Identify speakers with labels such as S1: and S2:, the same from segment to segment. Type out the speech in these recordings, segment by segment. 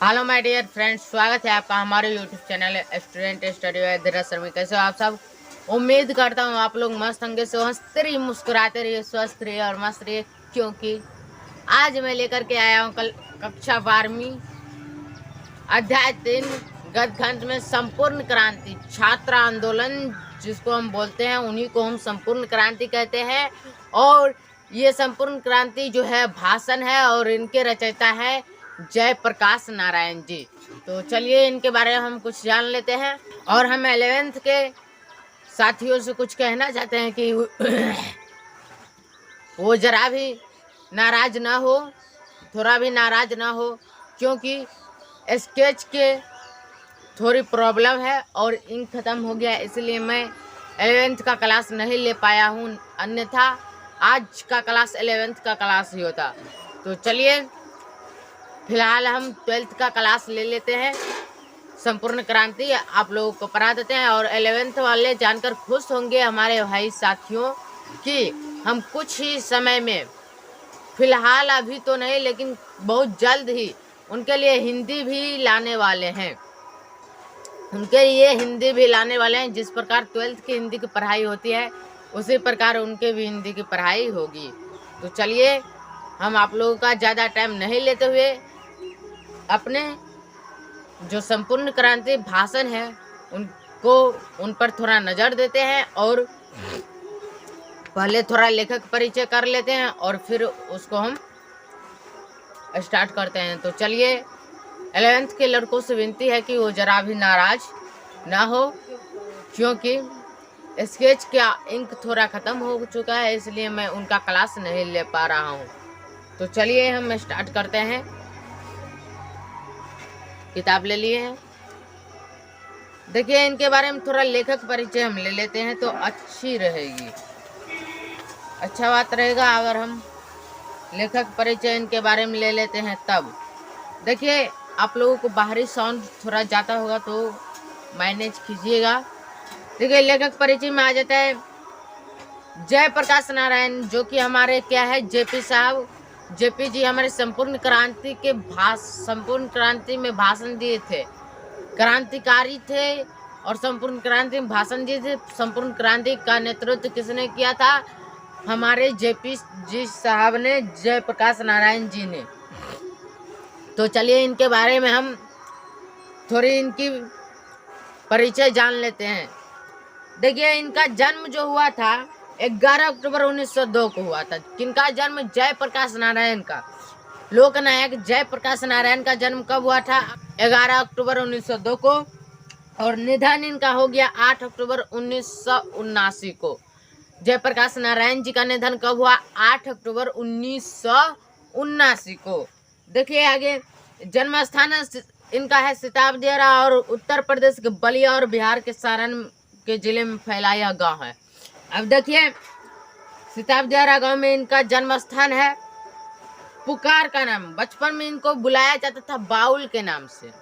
S1: Hello my dear friends, स्वागत है आपका हमारे YouTube channel student study with Rasmi. कैसे हो आप सब? उम्मीद करता हूँ आप लोग मस्त होंगे, से हंसते रहिए, मुस्कुराते रहिए, स्वस्थ रहिए और मस्त रहिए, क्योंकि आज मैं लेकर के आया हूँ कल कक्षा 12वीं अध्याय 3 गद्य में संपूर्ण क्रांति छात्र आंदोलन, जिसको हम बोलते हैं उन्हीं को हम संपूर्ण क्रांति कहते हैं। और ये संपूर्ण क्रांति जो है भाषण है और इनके रचयिता है जयप्रकाश नारायण जी। तो चलिए इनके बारे में हम कुछ जान लेते हैं। और हम 11th के साथियों से कुछ कहना चाहते हैं कि वो जरा भी नाराज ना हो, थोड़ा भी नाराज ना हो, क्योंकि स्केच के थोड़ी प्रॉब्लम है और इंक ख़त्म हो गया, इसलिए मैं 11th का क्लास नहीं ले पाया हूँ, अन्यथा आज का क्लास 11th का क्लास ही होता। तो चलिए फिलहाल हम 12th का क्लास ले लेते हैं, संपूर्ण क्रांति आप लोगों को पढ़ा देते हैं। और 11th वाले जानकर खुश होंगे हमारे भाई साथियों कि हम कुछ ही समय में, फिलहाल अभी तो नहीं लेकिन बहुत जल्द ही उनके लिए हिंदी भी लाने वाले हैं। जिस प्रकार 12th की हिंदी की पढ़ाई होती है उसी प्रकार उनके भी हिंदी की पढ़ाई होगी। तो चलिए हम आप लोगों का ज़्यादा टाइम नहीं लेते हुए अपने जो संपूर्ण क्रांति भाषण है उन पर थोड़ा नज़र देते हैं और पहले थोड़ा लेखक परिचय कर लेते हैं और फिर उसको हम स्टार्ट करते हैं। तो चलिए 11th के लड़कों से विनती है कि वो जरा भी नाराज ना हो, क्योंकि स्केच का इंक थोड़ा ख़त्म हो चुका है, इसलिए मैं उनका क्लास नहीं ले पा रहा हूँ। तो चलिए हम स्टार्ट करते हैं। किताब ले लिए हैं, देखिए इनके बारे में थोड़ा लेखक परिचय हम ले लेते हैं तो अच्छी रहेगी, अच्छा बात रहेगा अगर हम लेखक परिचय इनके बारे में ले लेते हैं। तब देखिए आप लोगों को बाहरी साउंड थोड़ा जाता होगा तो मैनेज कीजिएगा। देखिए लेखक परिचय में आ जाता है जयप्रकाश नारायण, जो कि हमारे क्या है जेपी साहब, जेपी जी हमारे संपूर्ण क्रांति में भाषण दिए थे, क्रांतिकारी थे और संपूर्ण क्रांति में भाषण दिए थे। संपूर्ण क्रांति का नेतृत्व किसने किया था? हमारे जेपी जी साहब ने, जयप्रकाश नारायण जी ने। तो चलिए इनके बारे में हम थोड़ी इनकी परिचय जान लेते हैं। देखिए इनका जन्म जो हुआ था 11 अक्टूबर 1902 को हुआ था। किनका जन्म? जयप्रकाश नारायण का, लोकनायक जयप्रकाश नारायण का जन्म कब हुआ था? 11 अक्टूबर 1902 को। और निधन इनका हो गया 8 अक्टूबर 1979 को। जयप्रकाश नारायण जी का निधन कब हुआ? 8 अक्टूबर 1979 को। देखिए आगे जन्म स्थान इनका है सिताब दियारा और उत्तर प्रदेश के बलिया और बिहार के सारण के जिले में फैला यह गाँव है। अब देखिए सिताब दियारा गाँव में इनका जन्म स्थान है। पुकार का नाम, बचपन में इनको बुलाया जाता था बाउल के नाम से।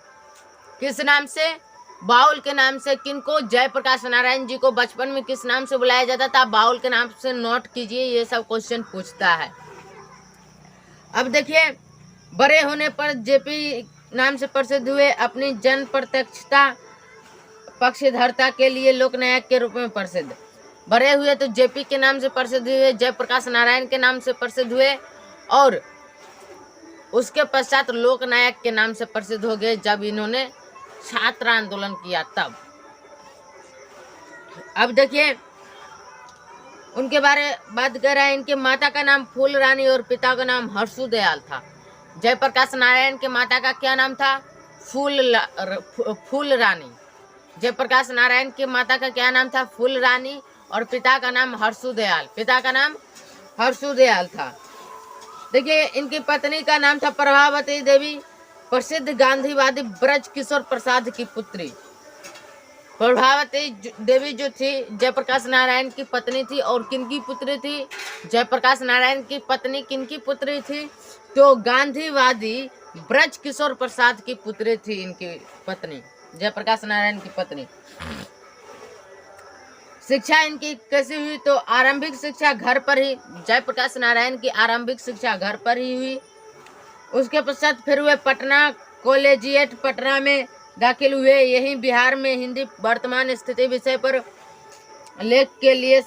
S1: किस नाम से? बाउल के नाम से। किनको? जयप्रकाश नारायण जी को बचपन में किस नाम से बुलाया जाता था? बाउल के नाम से। नोट कीजिए, ये सब क्वेश्चन पूछता है। अब देखिए बड़े होने पर जेपी नाम से प्रसिद्ध हुए। अपनी जन प्रत्यक्षता पक्षधरता के लिए लोकनायक के रूप में प्रसिद्ध। बड़े हुए तो जेपी के नाम से प्रसिद्ध हुए, जयप्रकाश नारायण के नाम से प्रसिद्ध हुए और उसके पश्चात लोकनायक के नाम से प्रसिद्ध हो गए जब इन्होंने छात्र आंदोलन किया तब। अब देखिए उनके बात कर रहे हैं। इनके माता का नाम फूल रानी और पिता का नाम हर्षु दयाल था। जयप्रकाश नारायण के माता का क्या नाम था? फूल रानी। जयप्रकाश नारायण के माता का क्या नाम था? फूल रानी और पिता का नाम हर्षु दयाल। पिता का नाम हर्षु दयाल था। देखिए इनकी पत्नी का नाम था प्रभावती देवी, प्रसिद्ध गांधीवादी ब्रज किशोर प्रसाद की पुत्री। प्रभावती देवी जो थी जयप्रकाश नारायण की पत्नी थी। और किनकी पुत्री थी? जयप्रकाश नारायण की पत्नी किनकी पुत्री थी? तो गांधीवादी ब्रज किशोर प्रसाद की पुत्री थी इनकी पत्नी, जयप्रकाश नारायण की पत्नी। शिक्षा इनकी कैसी हुई? तो आरंभिक शिक्षा घर पर ही, जयप्रकाश नारायण की आरंभिक शिक्षा घर पर ही हुई। उसके पश्चात फिर वे पटना कॉलेजिएट पटना में दाखिल हुए। यही बिहार में हिंदी वर्तमान स्थिति विषय पर लेख के लिए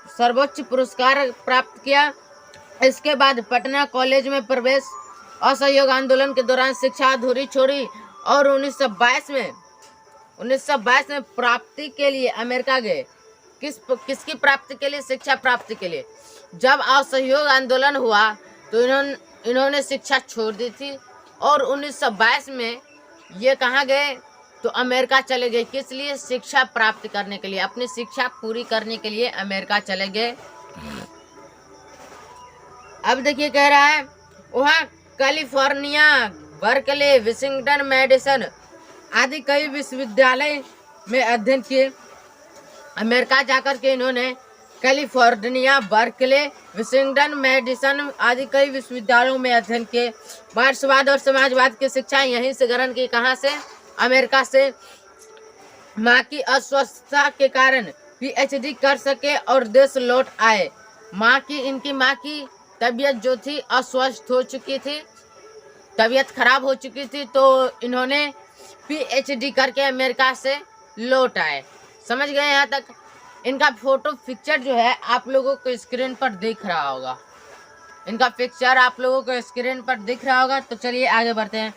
S1: सर्वोच्च पुरस्कार प्राप्त किया। इसके बाद पटना कॉलेज में प्रवेश, असहयोग आंदोलन के दौरान शिक्षा अधूरी छोड़ी और 1922 में प्राप्ति के लिए अमेरिका गए। किसकी प्राप्ति के लिए? शिक्षा प्राप्ति के लिए। जब असहयोग आंदोलन हुआ तो इन्होंने शिक्षा छोड़ दी थी और 1922 में ये कहाँ गए? तो अमेरिका चले गए। किस लिए? शिक्षा प्राप्त करने के लिए, अपनी शिक्षा पूरी करने के लिए अमेरिका चले गए। अब देखिए कह रहा है वहाँ कैलिफोर्निया, बर्कले, विशिंगटन, मेडिसन आदि कई विश्वविद्यालय में अध्ययन किए। अमेरिका जाकर के इन्होंने कैलिफोर्निया, बर्कले, विशिंगटन, मेडिसन आदि कई विश्वविद्यालयों में अध्ययन किए। मार्क्सवाद और समाजवाद की शिक्षा यहीं से ग्रहण की। कहाँ से? अमेरिका से। माँ की अस्वस्थता के कारण पीएचडी कर सके और देश लौट आए। इनकी माँ की तबीयत जो थी अस्वस्थ हो चुकी थी, तबीयत खराब हो चुकी थी, तो इन्होंने पीएचडी करके अमेरिका से लौट आए। समझ गए यहाँ तक? इनका फोटो पिक्चर जो है आप लोगों को स्क्रीन पर दिख रहा होगा। इनका पिक्चर आप लोगों को स्क्रीन पर दिख रहा होगा। तो चलिए आगे बढ़ते हैं।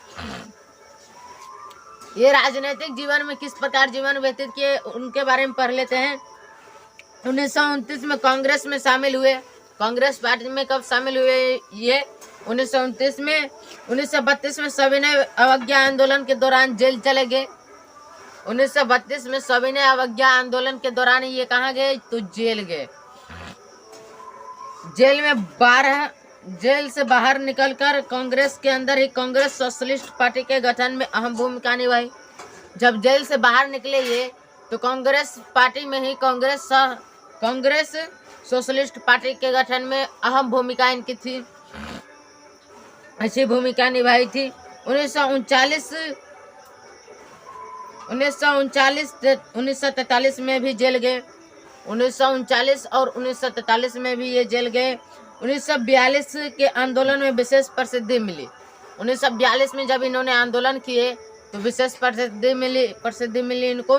S1: ये राजनीतिक जीवन में किस प्रकार जीवन व्यतीत किए उनके बारे में पढ़ लेते हैं। 1929 में कांग्रेस में शामिल हुए। कांग्रेस पार्टी में कब शामिल हुए? ये 1929 में। 1932 में सविनय अवज्ञा आंदोलन के दौरान जेल चले गए। 1932 में सविनय अवज्ञा आंदोलन के दौरान ये कहाँ गए? तो जेल गए। जेल से बाहर निकलकर कांग्रेस के अंदर ही कांग्रेस सोशलिस्ट पार्टी के गठन में अहम भूमिका निभाई। जब जेल से बाहर निकले ये तो कांग्रेस पार्टी में ही कांग्रेस सोशलिस्ट पार्टी के गठन में अहम भूमिका इनकी थी, अच्छी भूमिका निभाई थी। 1939 में भी जेल गए। 1939 और 1943 में भी ये जेल गए। 1942 के आंदोलन में विशेष प्रसिद्धि मिली। 1942 में जब इन्होंने आंदोलन किए तो विशेष प्रसिद्धि मिली इनको।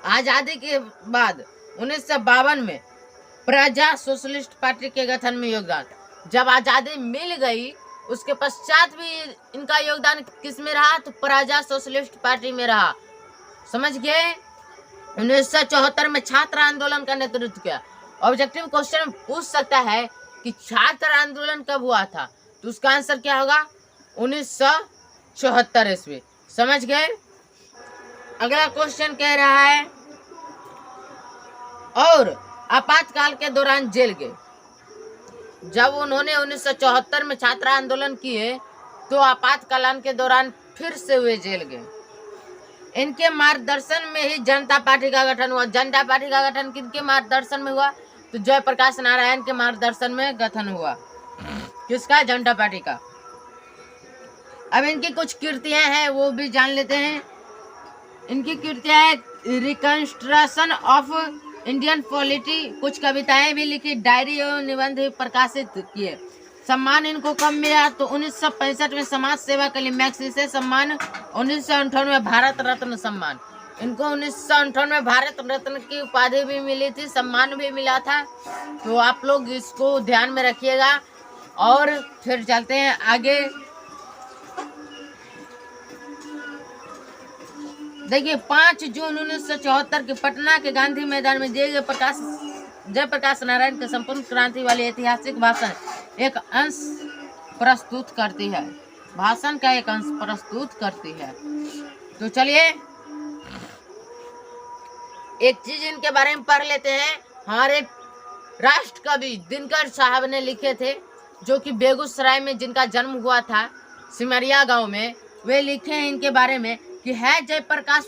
S1: आजादी के बाद 1952 में प्रजा सोशलिस्ट पार्टी के गठन में योगदान। जब आजादी मिल गई उसके पश्चात भी इनका योगदान किस में रहा? तो प्रजा सोशलिस्ट पार्टी में रहा। समझ गए? 1974 में छात्र आंदोलन का नेतृत्व किया। ऑब्जेक्टिव क्वेश्चन पूछ सकता है कि छात्र आंदोलन कब हुआ था? तो उसका आंसर क्या होगा? 1974 ईस्वी। समझ गए? अगला क्वेश्चन कह रहा है और आपातकाल के दौरान जेल गए। जब उन्होंने 1974 में छात्र आंदोलन किए तो आपातकाल के दौरान फिर से वे जेल गए। इनके मार्गदर्शन में ही जनता पार्टी का गठन हुआ। जनता पार्टी का गठन किनके मार्गदर्शन में हुआ? तो जयप्रकाश नारायण के मार्गदर्शन में गठन हुआ। किसका? जनता पार्टी का। अब इनकी कुछ कृतियां हैं वो भी जान लेते हैं। इनकी कृतियां हैं रिकंस्ट्रक्शन ऑफ इंडियन पॉलिटी, कुछ कविताएं भी लिखी, डायरी और निबंध भी प्रकाशित किए। सम्मान इनको कब मिला? तो 1965 में समाज सेवा के लिए मैग्सेसे सम्मान, 1958 में भारत रत्न सम्मान। इनको 1958 में भारत रत्न की उपाधि भी मिली थी, सम्मान भी मिला था। तो आप लोग इसको ध्यान में रखिएगा। और फिर चलते हैं आगे। देखिए 5 जून 1974 के पटना के गांधी मैदान में जयप्रकाश नारायण के संपूर्ण क्रांति वाली ऐतिहासिक भाषण एक अंश प्रस्तुत करती है। भाषण का एक अंश प्रस्तुत करती है। तो चलिए एक चीज इनके बारे में पढ़ लेते हैं। हमारे राष्ट्र कवि दिनकर साहब ने लिखे थे, जो कि बेगूसराय में जिनका जन्म हुआ था, सिमरिया गांव में। वे लिखे हैं इनके बारे में कि है जयप्रकाश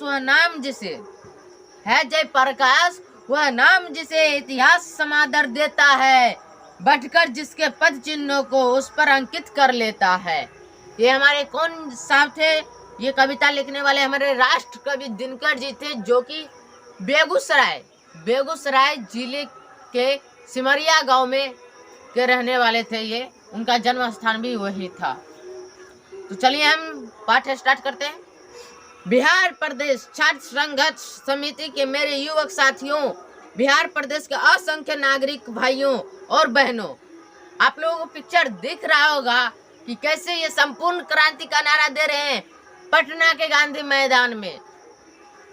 S1: वह नाम जिसे इतिहास समादर देता है, बढ़कर जिसके पद चिन्हों को उस पर अंकित कर लेता है। ये हमारे कौन साहब थे? ये कविता लिखने वाले हमारे राष्ट्र कवि दिनकर जी थे, जो कि बेगूसराय जिले के सिमरिया गांव में के रहने वाले थे ये। उनका जन्म स्थान भी वही था। तो चलिए हम पाठ स्टार्ट करते हैं। बिहार प्रदेश छात्र संघर्ष समिति के मेरे युवक साथियों, बिहार प्रदेश के असंख्य नागरिक भाइयों और बहनों, आप लोगों को पिक्चर दिख रहा होगा कि कैसे ये संपूर्ण क्रांति का नारा दे रहे हैं पटना के गांधी मैदान में,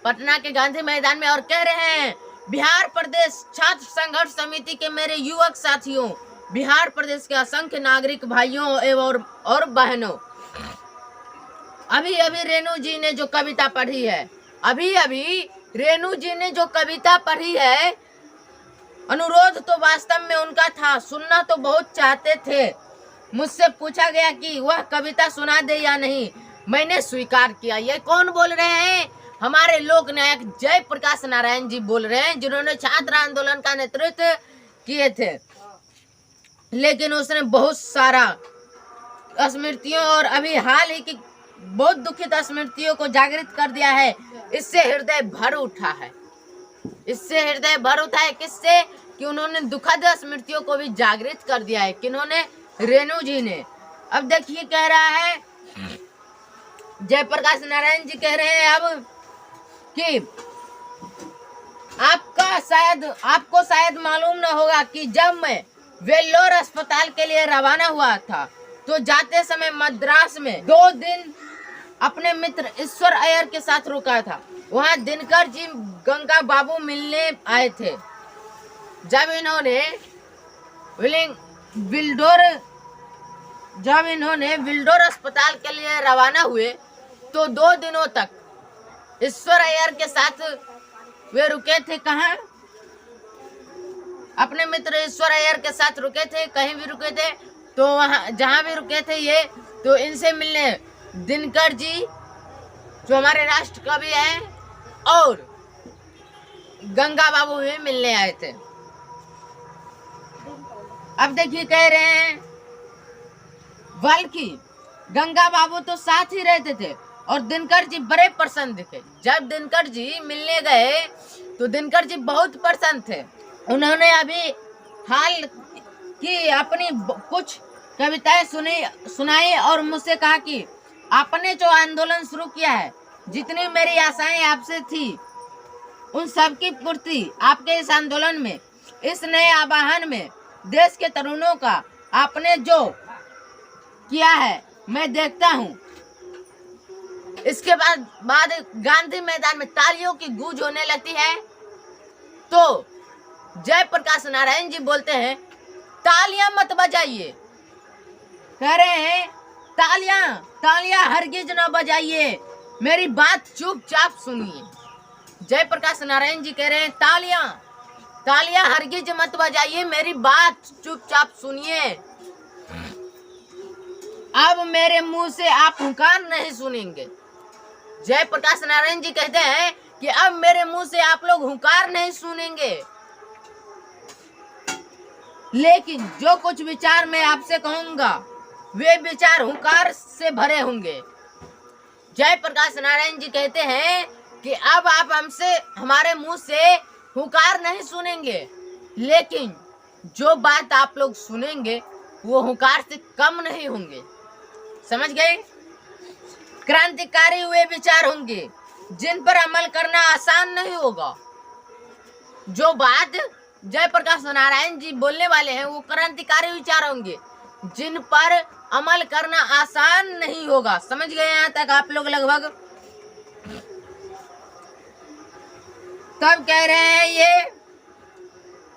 S1: पटना के गांधी मैदान में, और कह रहे हैं बिहार प्रदेश छात्र संघर्ष समिति के मेरे युवक साथियों, बिहार प्रदेश के असंख्य नागरिक भाइयों एवं और बहनों। अभी अभी रेणु जी ने जो कविता पढ़ी है, अभी अभी रेणु जी ने जो कविता पढ़ी है, अनुरोध तो वास्तव में उनका था, सुनना तो बहुत चाहते थे। मुझसे पूछा गया कि वह कविता सुना दे या नहीं, मैंने स्वीकार किया। ये कौन बोल रहे हैं? हमारे लोक नायक जयप्रकाश नारायण जी बोल रहे हैं, जिन्होंने छात्र आंदोलन का नेतृत्व किए थे, लेकिन उसने बहुत सारा स्मृतियों और अभी हाल ही की बहुत दुखित स्मृतियों को जागृत कर दिया है। इससे हृदय भर उठा है, इससे हृदय भर उठा है। किससे? कि उन्होंने दुखद स्मृतियों को भी जागृत कर दिया है। किन्होंने? रेणु जी ने। अब देखिए कह रहा है जयप्रकाश नारायण जी, कह रहे हैं अब कि आपको शायद मालूम न होगा कि जब मैं वेल्लोर अस्पताल के लिए रवाना हुआ था तो जाते समय मद्रास में 2 दिन अपने मित्र ईश्वर अय्यर के साथ रुका था। वहां दिनकर जी गंगा बाबू मिलने आए थे। जब इन्होंने विल्डोर अस्पताल के लिए रवाना हुए तो 2 दिनों तक ईश्वर अय्यर के साथ वे रुके थे। कहाँ? अपने मित्र ईश्वर अय्यर के साथ रुके थे। कहीं भी रुके थे तो वहां जहां भी रुके थे ये, तो इनसे मिलने दिनकर जी जो हमारे राष्ट्र कवि हैं और गंगा बाबू भी मिलने आए थे। अब देखिए कह रहे हैं बल्कि गंगा बाबू तो साथ ही रहते थे और दिनकर जी बड़े प्रसन्न दिखे। जब दिनकर जी मिलने गए तो दिनकर जी बहुत प्रसन्न थे। उन्होंने अभी हाल की अपनी कुछ कविताएं सुनाई और मुझसे कहा कि आपने जो आंदोलन शुरू किया है, जितनी मेरी आशाएं आपसे थी उन सब की पूर्ति आपके इस आंदोलन में, इस नए आवाहन में देश के तरुणों का आपने जो किया है मैं देखता हूँ। इसके बाद गांधी मैदान में तालियों की गूंज होने लगती है तो जयप्रकाश नारायण जी बोलते हैं तालियां मत बजाइए। कह रहे हैं तालियां हरगिज न बजाइए, मेरी बात चुपचाप सुनिए। जयप्रकाश नारायण जी कह रहे हैं तालियां हरगिज मत बजाइए, मेरी बात चुपचाप सुनिए। अब मेरे मुंह से आप हुंकार नहीं सुनेंगे। जयप्रकाश नारायण जी कहते हैं कि अब मेरे मुंह से आप लोग हुंकार नहीं सुनेंगे, लेकिन जो कुछ विचार मैं आपसे कहूंगा वे विचार हुंकार से भरे होंगे। जयप्रकाश नारायण जी कहते हैं कि अब आप हमारे मुंह से हुंकार नहीं सुनेंगे, लेकिन जो बात आप लोग सुनेंगे वो हुंकार से कम नहीं होंगे। समझ गए? क्रांतिकारी हुए विचार होंगे जिन पर अमल करना आसान नहीं होगा। जो बात जयप्रकाश नारायण जी बोलने वाले हैं वो क्रांतिकारी विचार होंगे जिन पर अमल करना आसान नहीं होगा। समझ गए यहाँ तक आप लोग लगभग? तब कह रहे हैं ये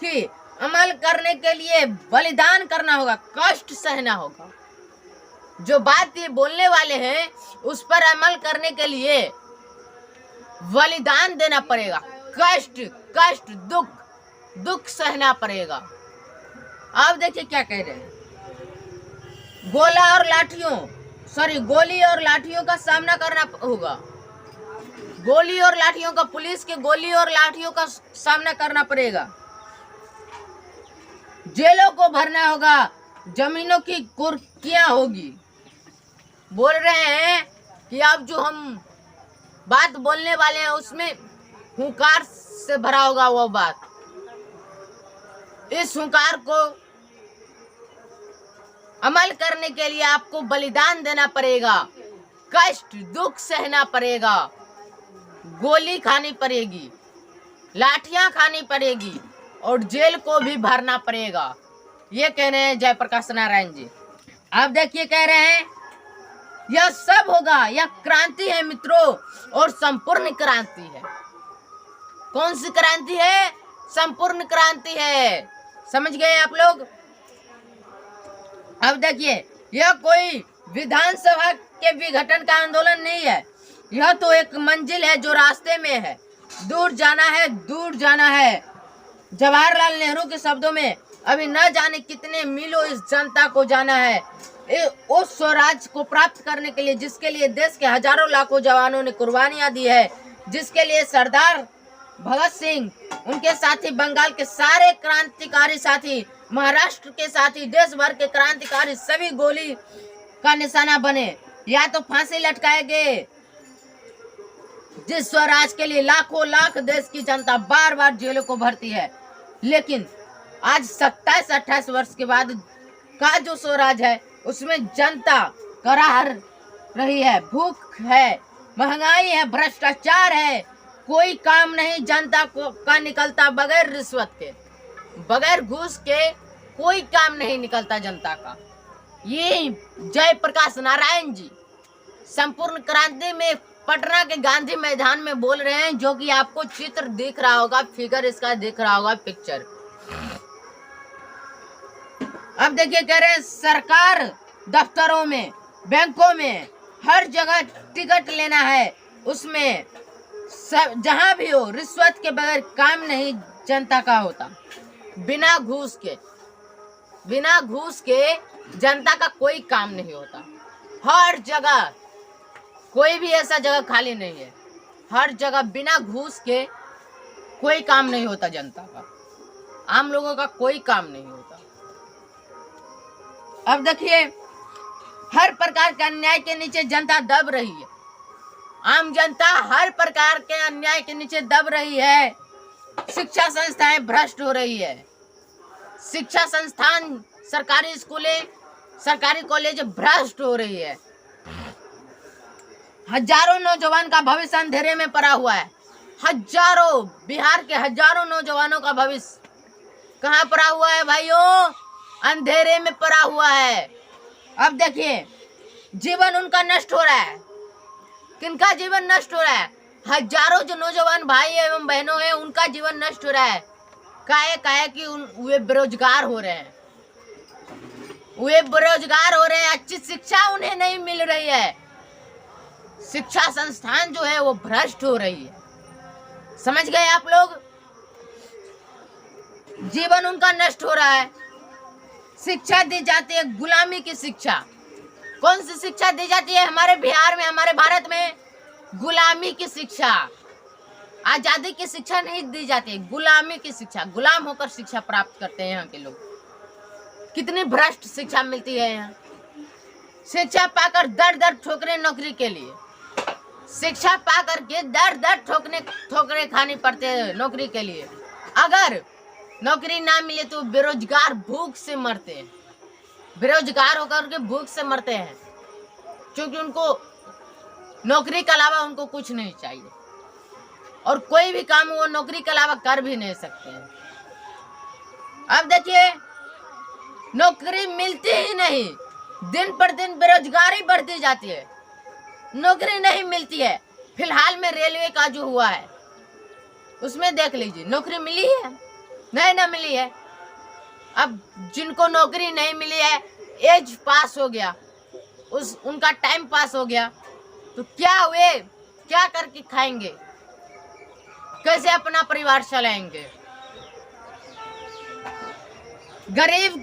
S1: कि अमल करने के लिए बलिदान करना होगा, कष्ट सहना होगा। जो बात ये बोलने वाले हैं उस पर अमल करने के लिए बलिदान देना पड़ेगा, कष्ट दुख सहना पड़ेगा। अब देखिए क्या कह रहे हैं, गोली और लाठियों का सामना करना होगा। गोली और लाठियों का, पुलिस के गोली और लाठियों का सामना करना पड़ेगा। जेलों को भरना होगा, जमीनों की कुर्कियां होगी। बोल रहे हैं कि अब जो हम बात बोलने वाले हैं उसमें हुंकार से भरा होगा वो बात। इस हुंकार को अमल करने के लिए आपको बलिदान देना पड़ेगा, कष्ट दुख सहना पड़ेगा, गोली खानी पड़ेगी, लाठियां खानी पड़ेगी और जेल को भी भरना पड़ेगा। ये कह रहे हैं जयप्रकाश नारायण जी। आप देखिए कह रहे हैं यह सब होगा, यह क्रांति है मित्रों, और संपूर्ण क्रांति है। कौन सी क्रांति है? संपूर्ण क्रांति है। समझ गए आप लोग? अब देखिए, यह कोई विधानसभा के विघटन का आंदोलन नहीं है, यह तो एक मंजिल है जो रास्ते में है। दूर जाना है, दूर जाना है। जवाहरलाल नेहरू के शब्दों में, अभी न जाने कितने मीलों इस जनता को जाना है उस स्वराज को प्राप्त करने के लिए, जिसके लिए देश के हजारों लाखों जवानों ने कुर्बानियां दी है, जिसके लिए सरदार भगत सिंह, उनके साथी बंगाल के सारे क्रांतिकारी साथी, महाराष्ट्र के साथी, देश भर के क्रांतिकारी सभी गोली का निशाना बने या तो फांसी लटकाए गए। जिस स्वराज के लिए लाखों लाख देश की जनता बार बार जेलों को भरती है, लेकिन आज 27-28 वर्ष के बाद का जो स्वराज है उसमें जनता कराह रही है, भूख है, महंगाई है, भ्रष्टाचार है, कोई काम नहीं जनता को का निकलता बगैर रिश्वत के, बगैर घूस के कोई काम नहीं निकलता जनता का। ये जयप्रकाश नारायण जी संपूर्ण क्रांति में पटना के गांधी मैदान में बोल रहे हैं, जो कि आपको चित्र दिख रहा होगा, फिगर इसका दिख रहा होगा, पिक्चर। अब देखिए कह रहे हैं सरकार दफ्तरों में, बैंकों में, हर जगह टिकट लेना है, उसमें सब जहां भी हो रिश्वत के बगैर काम नहीं जनता का होता। बिना घूस के जनता का कोई काम नहीं होता। हर जगह कोई भी ऐसा जगह खाली नहीं है, हर जगह बिना घूस के कोई काम नहीं होता जनता का, आम लोगों का कोई काम नहीं होता। अब देखिए, हर प्रकार के अन्याय के नीचे जनता दब रही है, आम जनता हर प्रकार के अन्याय के नीचे दब रही है। शिक्षा संस्थाएं भ्रष्ट हो रही है, शिक्षा संस्थान, सरकारी स्कूलें, सरकारी कॉलेज भ्रष्ट हो रही है। हजारों नौजवान का भविष्य अंधेरे में पड़ा हुआ है, हजारों, बिहार के हजारों नौजवानों का भविष्य कहाँ पड़ा हुआ है भाइयों? अंधेरे में पड़ा हुआ है। अब देखिए, जीवन उनका नष्ट हो रहा है। किनका जीवन नष्ट हो रहा है? हजारों जो नौजवान भाई एवं बहनों हैं, उनका जीवन नष्ट हो रहा है। काहे कि वे बेरोजगार हो रहे हैं, वे बेरोजगार हो रहे हैं, अच्छी शिक्षा उन्हें नहीं मिल रही है, शिक्षा संस्थान जो है वो भ्रष्ट हो रही है। समझ गए आप लोग? जीवन उनका नष्ट हो रहा है। शिक्षा दी जाती है गुलामी की शिक्षा। कौन सी शिक्षा दी जाती है हमारे बिहार में, हमारे भारत में? गुलामी की शिक्षा। आजादी की शिक्षा नहीं दी जाती है, गुलामी की शिक्षा। गुलाम होकर शिक्षा प्राप्त करते हैं यहाँ के लोग। कितनी भ्रष्ट शिक्षा मिलती है यहाँ। शिक्षा पाकर दर दर ठोकरे नौकरी के लिए, शिक्षा पाकर के दर दर ठोकरे खानी पड़ते हैं नौकरी के लिए। अगर नौकरी ना मिले तो बेरोजगार भूख से मरते हैं, बेरोजगार होकर के भूख से मरते हैं, क्योंकि उनको नौकरी के अलावा उनको कुछ नहीं चाहिए, और कोई भी काम वो नौकरी के अलावा कर भी नहीं सकते हैं। अब देखिए, नौकरी मिलती ही नहीं, दिन पर दिन बेरोजगारी बढ़ती जाती है, नौकरी नहीं मिलती है। फिलहाल में रेलवे का जो हुआ है उसमें देख लीजिए, नौकरी मिली है? नहीं ना मिली है। अब जिनको नौकरी नहीं मिली है, एज पास हो गया, उनका टाइम पास हो गया, तो क्या हुए, क्या करके खाएंगे, कैसे अपना परिवार चलाएंगे? गरीब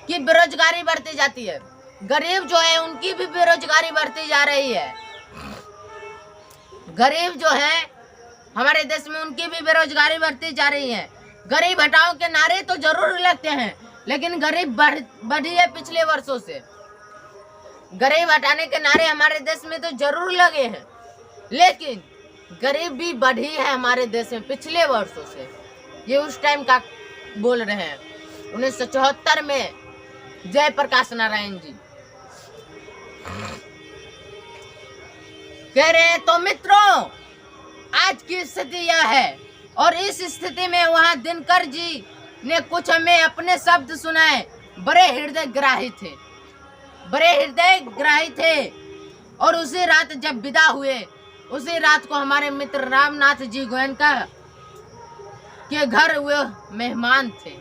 S1: की बेरोजगारी बढ़ती जाती है, गरीब जो है उनकी भी बेरोजगारी बढ़ती जा रही है। गरीब जो है हमारे देश में, उनकी भी बेरोजगारी बढ़ती जा रही है। गरीब हटाओ के नारे तो जरूर लगते हैं, लेकिन गरीब बढ़ी है पिछले वर्षों से। गरीब हटाने के नारे हमारे देश में तो जरूर लगे हैं, लेकिन गरीबी बढ़ी है हमारे देश में पिछले वर्षों से। ये उस टाइम का बोल रहे हैं, 1974 में जय प्रकाश नारायण जी कह रहे हैं। तो मित्रों, आज की स्थिति यह है, और इस स्थिति में वहां दिनकर जी ने कुछ हमें अपने शब्द सुनाए, बड़े हृदय ग्राही थे, बड़े हृदय ग्राही थे। और उसी रात जब विदा हुए, उसी रात को हमारे मित्र रामनाथ जी गोयनका के घर वे मेहमान थे।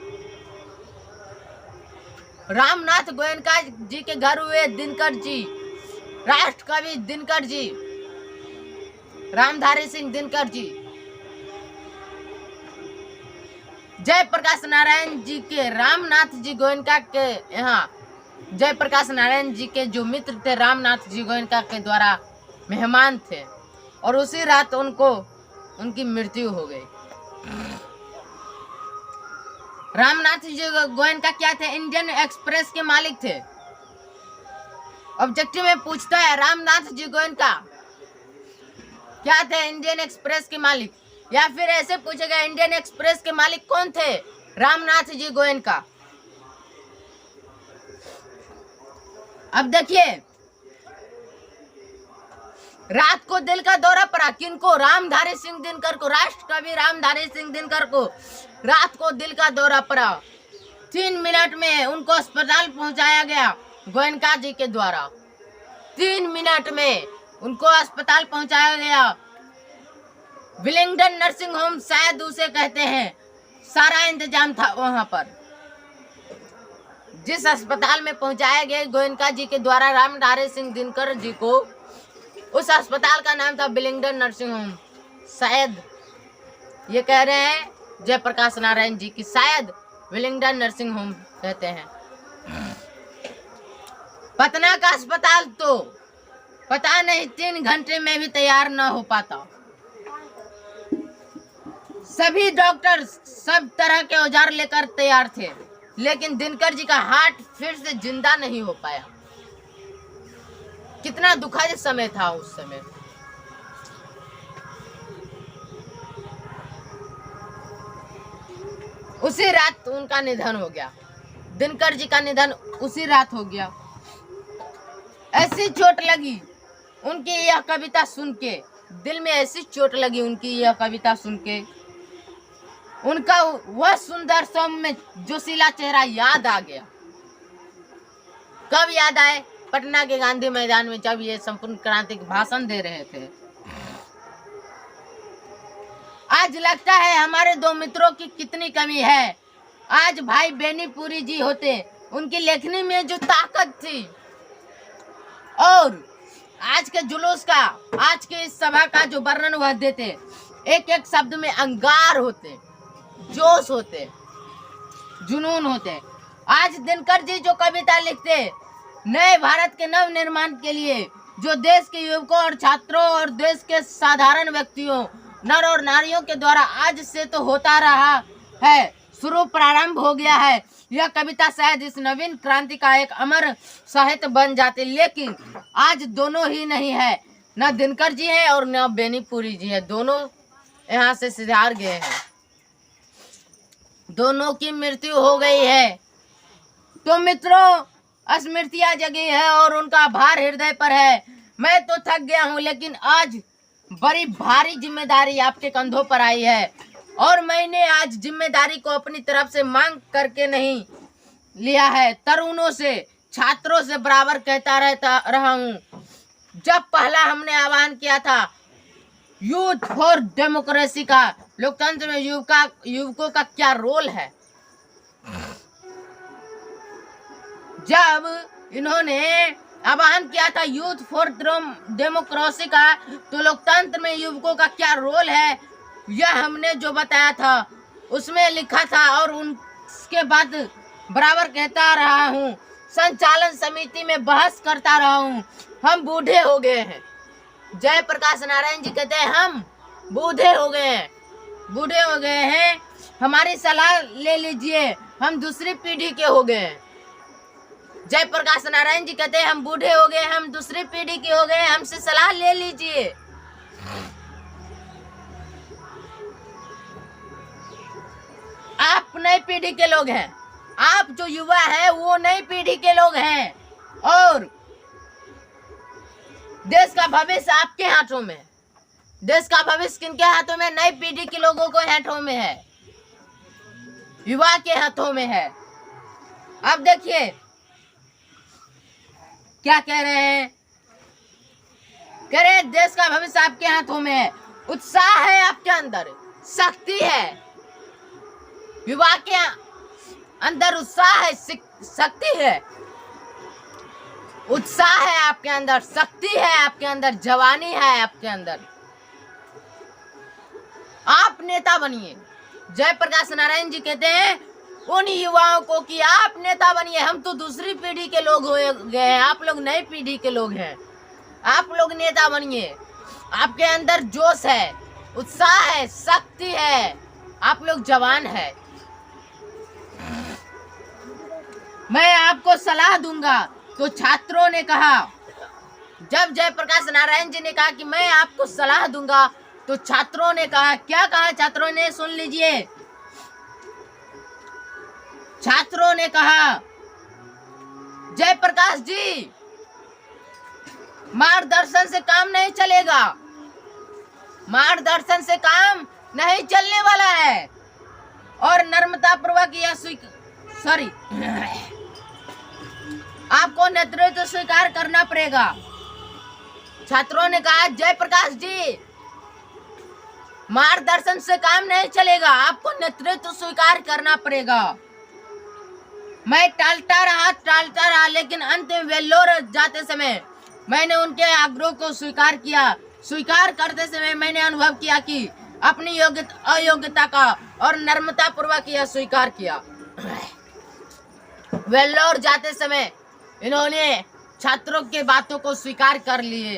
S1: रामनाथ गोयनका जी के घर हुए दिनकर जी, राष्ट्र कवि दिनकर जी, रामधारी सिंह दिनकर जी, जय प्रकाश नारायण जी के, रामनाथ जी गोयनका के यहाँ जय प्रकाश नारायण जी के जो मित्र थे रामनाथ जी गोयनका के द्वारा मेहमान थे, और उसी रात उनकी मृत्यु हो गई। रामनाथ जी गोयनका क्या थे? इंडियन एक्सप्रेस के मालिक थे। ऑब्जेक्टिव में पूछता है रामनाथ जी गोयनका क्या थे? इंडियन एक्सप्रेस के मालिक। या फिर ऐसे पूछेगा इंडियन एक्सप्रेस के मालिक कौन थे? रामनाथ जी गोयनका। अब देखिए, रात को दिल का दौरा पड़ा किनको? रामधारी सिंह दिनकर को, राष्ट्र कवि रामधारी सिंह दिनकर को रात को दिल का दौरा पड़ा। 3 मिनट में उनको अस्पताल पहुंचाया गया गोयनका जी के द्वारा। 3 मिनट में उनको अस्पताल पहुंचाया गया। विलिंगडन नर्सिंग होम शायद उसे कहते हैं। सारा इंतजाम था वहां पर। जिस अस्पताल में पहुंचाया गया गोयनका जी के द्वारा रामधारी सिंह दिनकर जी को, उस अस्पताल का नाम था विलिंगडन नर्सिंग होम। शायद ये कह रहे हैं जय प्रकाश नारायण जी की, शायद विलिंगडन नर्सिंग होम कहते हैं। पटना का अस्पताल तो पता नहीं 3 घंटे में भी तैयार न हो पाता। सभी डॉक्टर सब तरह के औजार लेकर तैयार थे, लेकिन दिनकर जी का हार्ट फिर से जिंदा नहीं हो पाया। कितना दुखद समय था उस समय। उसी रात उनका निधन हो गया। दिनकर जी का निधन उसी रात हो गया। ऐसी चोट लगी उनकी यह कविता सुन के, दिल में ऐसी चोट लगी उनकी यह कविता सुन के। उनका वह सुंदर सौम्य जोशीला चेहरा याद आ गया। कब याद आए? पटना के गांधी मैदान में जब ये संपूर्ण क्रांति भाषण दे रहे थे। आज लगता है हमारे 2 मित्रों की कितनी कमी है। आज भाई बेनीपुरी जी होते, उनकी लेखनी में जो ताकत थी, और आज के जुलूस का, आज के इस सभा का जो वर्णन वह देते, एक एक शब्द में अंगार होते, जोश होते, जुनून होते। आज दिनकर जी जो कविता लिखते नए भारत के नव निर्माण के लिए, जो देश के युवकों और छात्रों और देश के साधारण व्यक्तियों, नर और नारियों के द्वारा आज से तो होता रहा है, शुरू प्रारंभ हो गया है। यह कविता शायद इस नवीन क्रांति का एक अमर साहित्य बन जाती, लेकिन आज दोनों ही नहीं है, न दिनकर जी है और न बेनीपुरी जी है। दोनों यहाँ से सिधार गए हैं, दोनों की मृत्यु हो गई है। तो मित्रों, स्मृतियां जगी है और उनका भार हृदय पर है। मैं तो थक गया हूँ, लेकिन आज बड़ी भारी जिम्मेदारी आपके कंधों पर आई है, और मैंने आज जिम्मेदारी को अपनी तरफ से मांग करके नहीं लिया है। तरुणों से, छात्रों से बराबर कहता रहा हूँ। जब पहला हमने आह्वान किया था यूथ फॉर डेमोक्रेसी का, लोकतंत्र में युवकों का क्या रोल है, जब इन्होंने आह्वान किया था यूथ फॉर डेमोक्रेसी का, तो लोकतंत्र में युवकों का क्या रोल है, यह हमने जो बताया था उसमें लिखा था, और उसके बाद बराबर कहता रहा हूँ। संचालन समिति में बहस करता रहा हूँ। हम बूढ़े हो गए हैं। जय प्रकाश नारायण जी कहते हैं हम बूढ़े हो गए हैं, बूढ़े हो गए हैं, हमारी सलाह ले लीजिए, हम दूसरी पीढ़ी के हो गए हैं। जय प्रकाश नारायण जी कहते हैं हम बूढ़े हो गए, हम दूसरी पीढ़ी के हो गए, हमसे सलाह ले लीजिए। आप नई पीढ़ी के लोग हैं, आप जो युवा है वो नई पीढ़ी के लोग हैं और देश का भविष्य आपके हाथों में। देश का भविष्य किनके हाथों में? नई पीढ़ी के लोगों को हाथों में है, युवा के हाथों में है। अब देखिए क्या कह रहे हैं, कह रहे हैं देश का भविष्य आपके हाथों में है। उत्साह है आपके अंदर, शक्ति है, युवा के अंदर उत्साह है, शक्ति है, उत्साह है आपके अंदर, शक्ति है आपके अंदर, जवानी है आपके अंदर। आप नेता बनिए। जयप्रकाश नारायण जी कहते हैं उन युवाओं को कि आप नेता बनिए। हम तो दूसरी पीढ़ी के लोग हो गए हैं, आप लोग नई पीढ़ी के लोग हैं। आप लोग नेता बनिए। आपके अंदर जोश है, उत्साह है, शक्ति है, आप लोग जवान है। मैं आपको सलाह दूंगा। तो छात्रों ने कहा, जब जयप्रकाश नारायण जी ने कहा कि मैं आपको सलाह दूंगा, तो छात्रों ने कहा, क्या कहा छात्रों ने? सुन लीजिए। छात्रों ने कहा, जयप्रकाश जी, मार्गदर्शन से काम नहीं चलेगा, मार्गदर्शन से काम नहीं चलने वाला है और नम्रता पूर्वक यह सॉरी आपको नेतृत्व स्वीकार करना पड़ेगा। छात्रों ने कहा, जयप्रकाश जी, मार्गदर्शन से काम नहीं चलेगा, आपको नेतृत्व स्वीकार करना पड़ेगा। मैं टालता रहा, लेकिन अंत में वेल्लोर जाते समय मैंने उनके आग्रह को स्वीकार किया। स्वीकार करते समय मैंने अनुभव किया कि अपनी अयोग्यता का और नम्रता पूर्वक यह स्वीकार किया। वेल्लोर जाते समय इन्होंने छात्रों के बातों को स्वीकार कर लिए।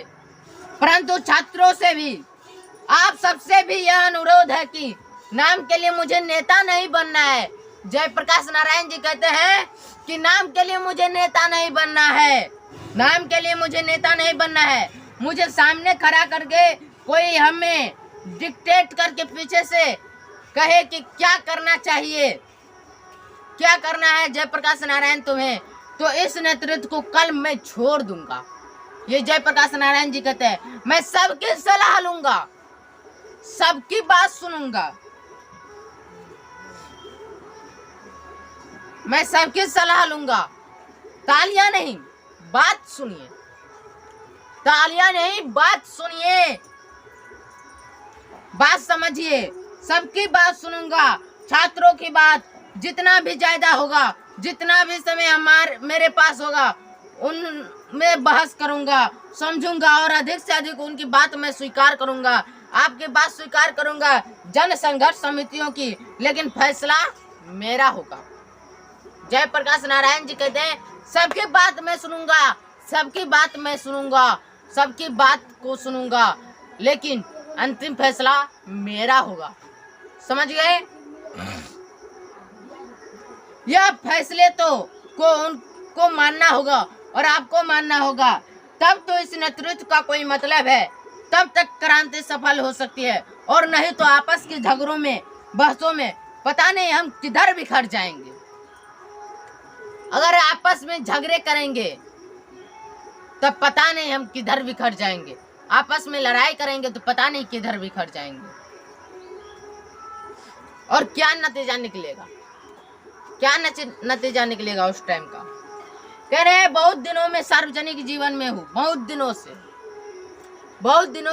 S1: परंतु छात्रों से भी, आप सबसे भी यह अनुरोध है कि नाम के लिए मुझे नेता नहीं बनना है। जयप्रकाश नारायण जी कहते हैं कि नाम के लिए मुझे नेता नहीं बनना है, नाम के लिए मुझे नेता नहीं बनना है। मुझे सामने खड़ा करके कोई हमें डिक्टेट करके पीछे से कहे कि क्या करना चाहिए, क्या करना है जयप्रकाश नारायण तुम्हें, तो इस नेतृत्व को कल मैं छोड़ दूंगा। ये जयप्रकाश नारायण जी कहते हैं, मैं सबकी सलाह लूंगा, सबकी बात सुनूंगा, मैं सबकी सलाह लूंगा। तालियां नहीं, बात सुनिए, तालियां नहीं, बात सुनिए, बात समझिए। सबकी बात सुनूंगा, छात्रों की बात जितना भी ज्यादा होगा, जितना भी समय मेरे पास होगा, उनमें बहस करूंगा, समझूंगा और अधिक से अधिक उनकी बात मैं स्वीकार करूंगा। आपकी बात स्वीकार करूंगा जन संघर्ष समितियों की, लेकिन फैसला मेरा होगा। जयप्रकाश नारायण जी कहते हैं, सबकी बात मैं सुनूंगा, सबकी बात मैं सुनूंगा, सबकी बात को सुनूंगा, लेकिन अंतिम फैसला मेरा होगा। समझ गए? यह फैसले तो को उनको मानना होगा और आपको मानना होगा, तब तो इस नेतृत्व का कोई मतलब है, तब तक क्रांति सफल हो सकती है। और नहीं तो आपस के झगड़ों में, बहसों में पता नहीं हम किधर बिखर जाएंगे। अगर आपस में झगड़े करेंगे तब पता नहीं हम किधर बिखर जाएंगे, आपस में लड़ाई करेंगे तो पता नहीं किधर बिखर जाएंगे और क्या नतीजा निकलेगा, क्या नतीजा निकलेगा उस टाइम का। कह रहे हैं बहुत दिनों में सार्वजनिक जीवन में हूँ, बहुत दिनों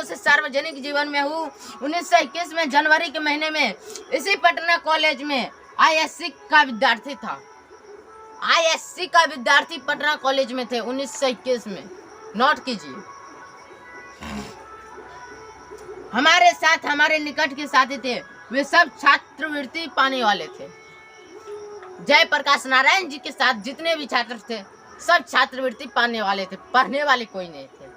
S1: से सार्वजनिक जीवन में हूँ। 1921 में जनवरी के महीने में इसी पटना कॉलेज में आईएससी का विद्यार्थी था। आईएससी का विद्यार्थी पटना कॉलेज में थे 1921 में। नोट कीजिए, हमारे साथ, हमारे निकट के साथी थे, वे सब छात्रवृत्ति पाने वाले थे। जयप्रकाश नारायण जी के साथ जितने भी छात्र थे सब छात्रवृत्ति पाने वाले थे, पढ़ने वाले कोई नहीं थे।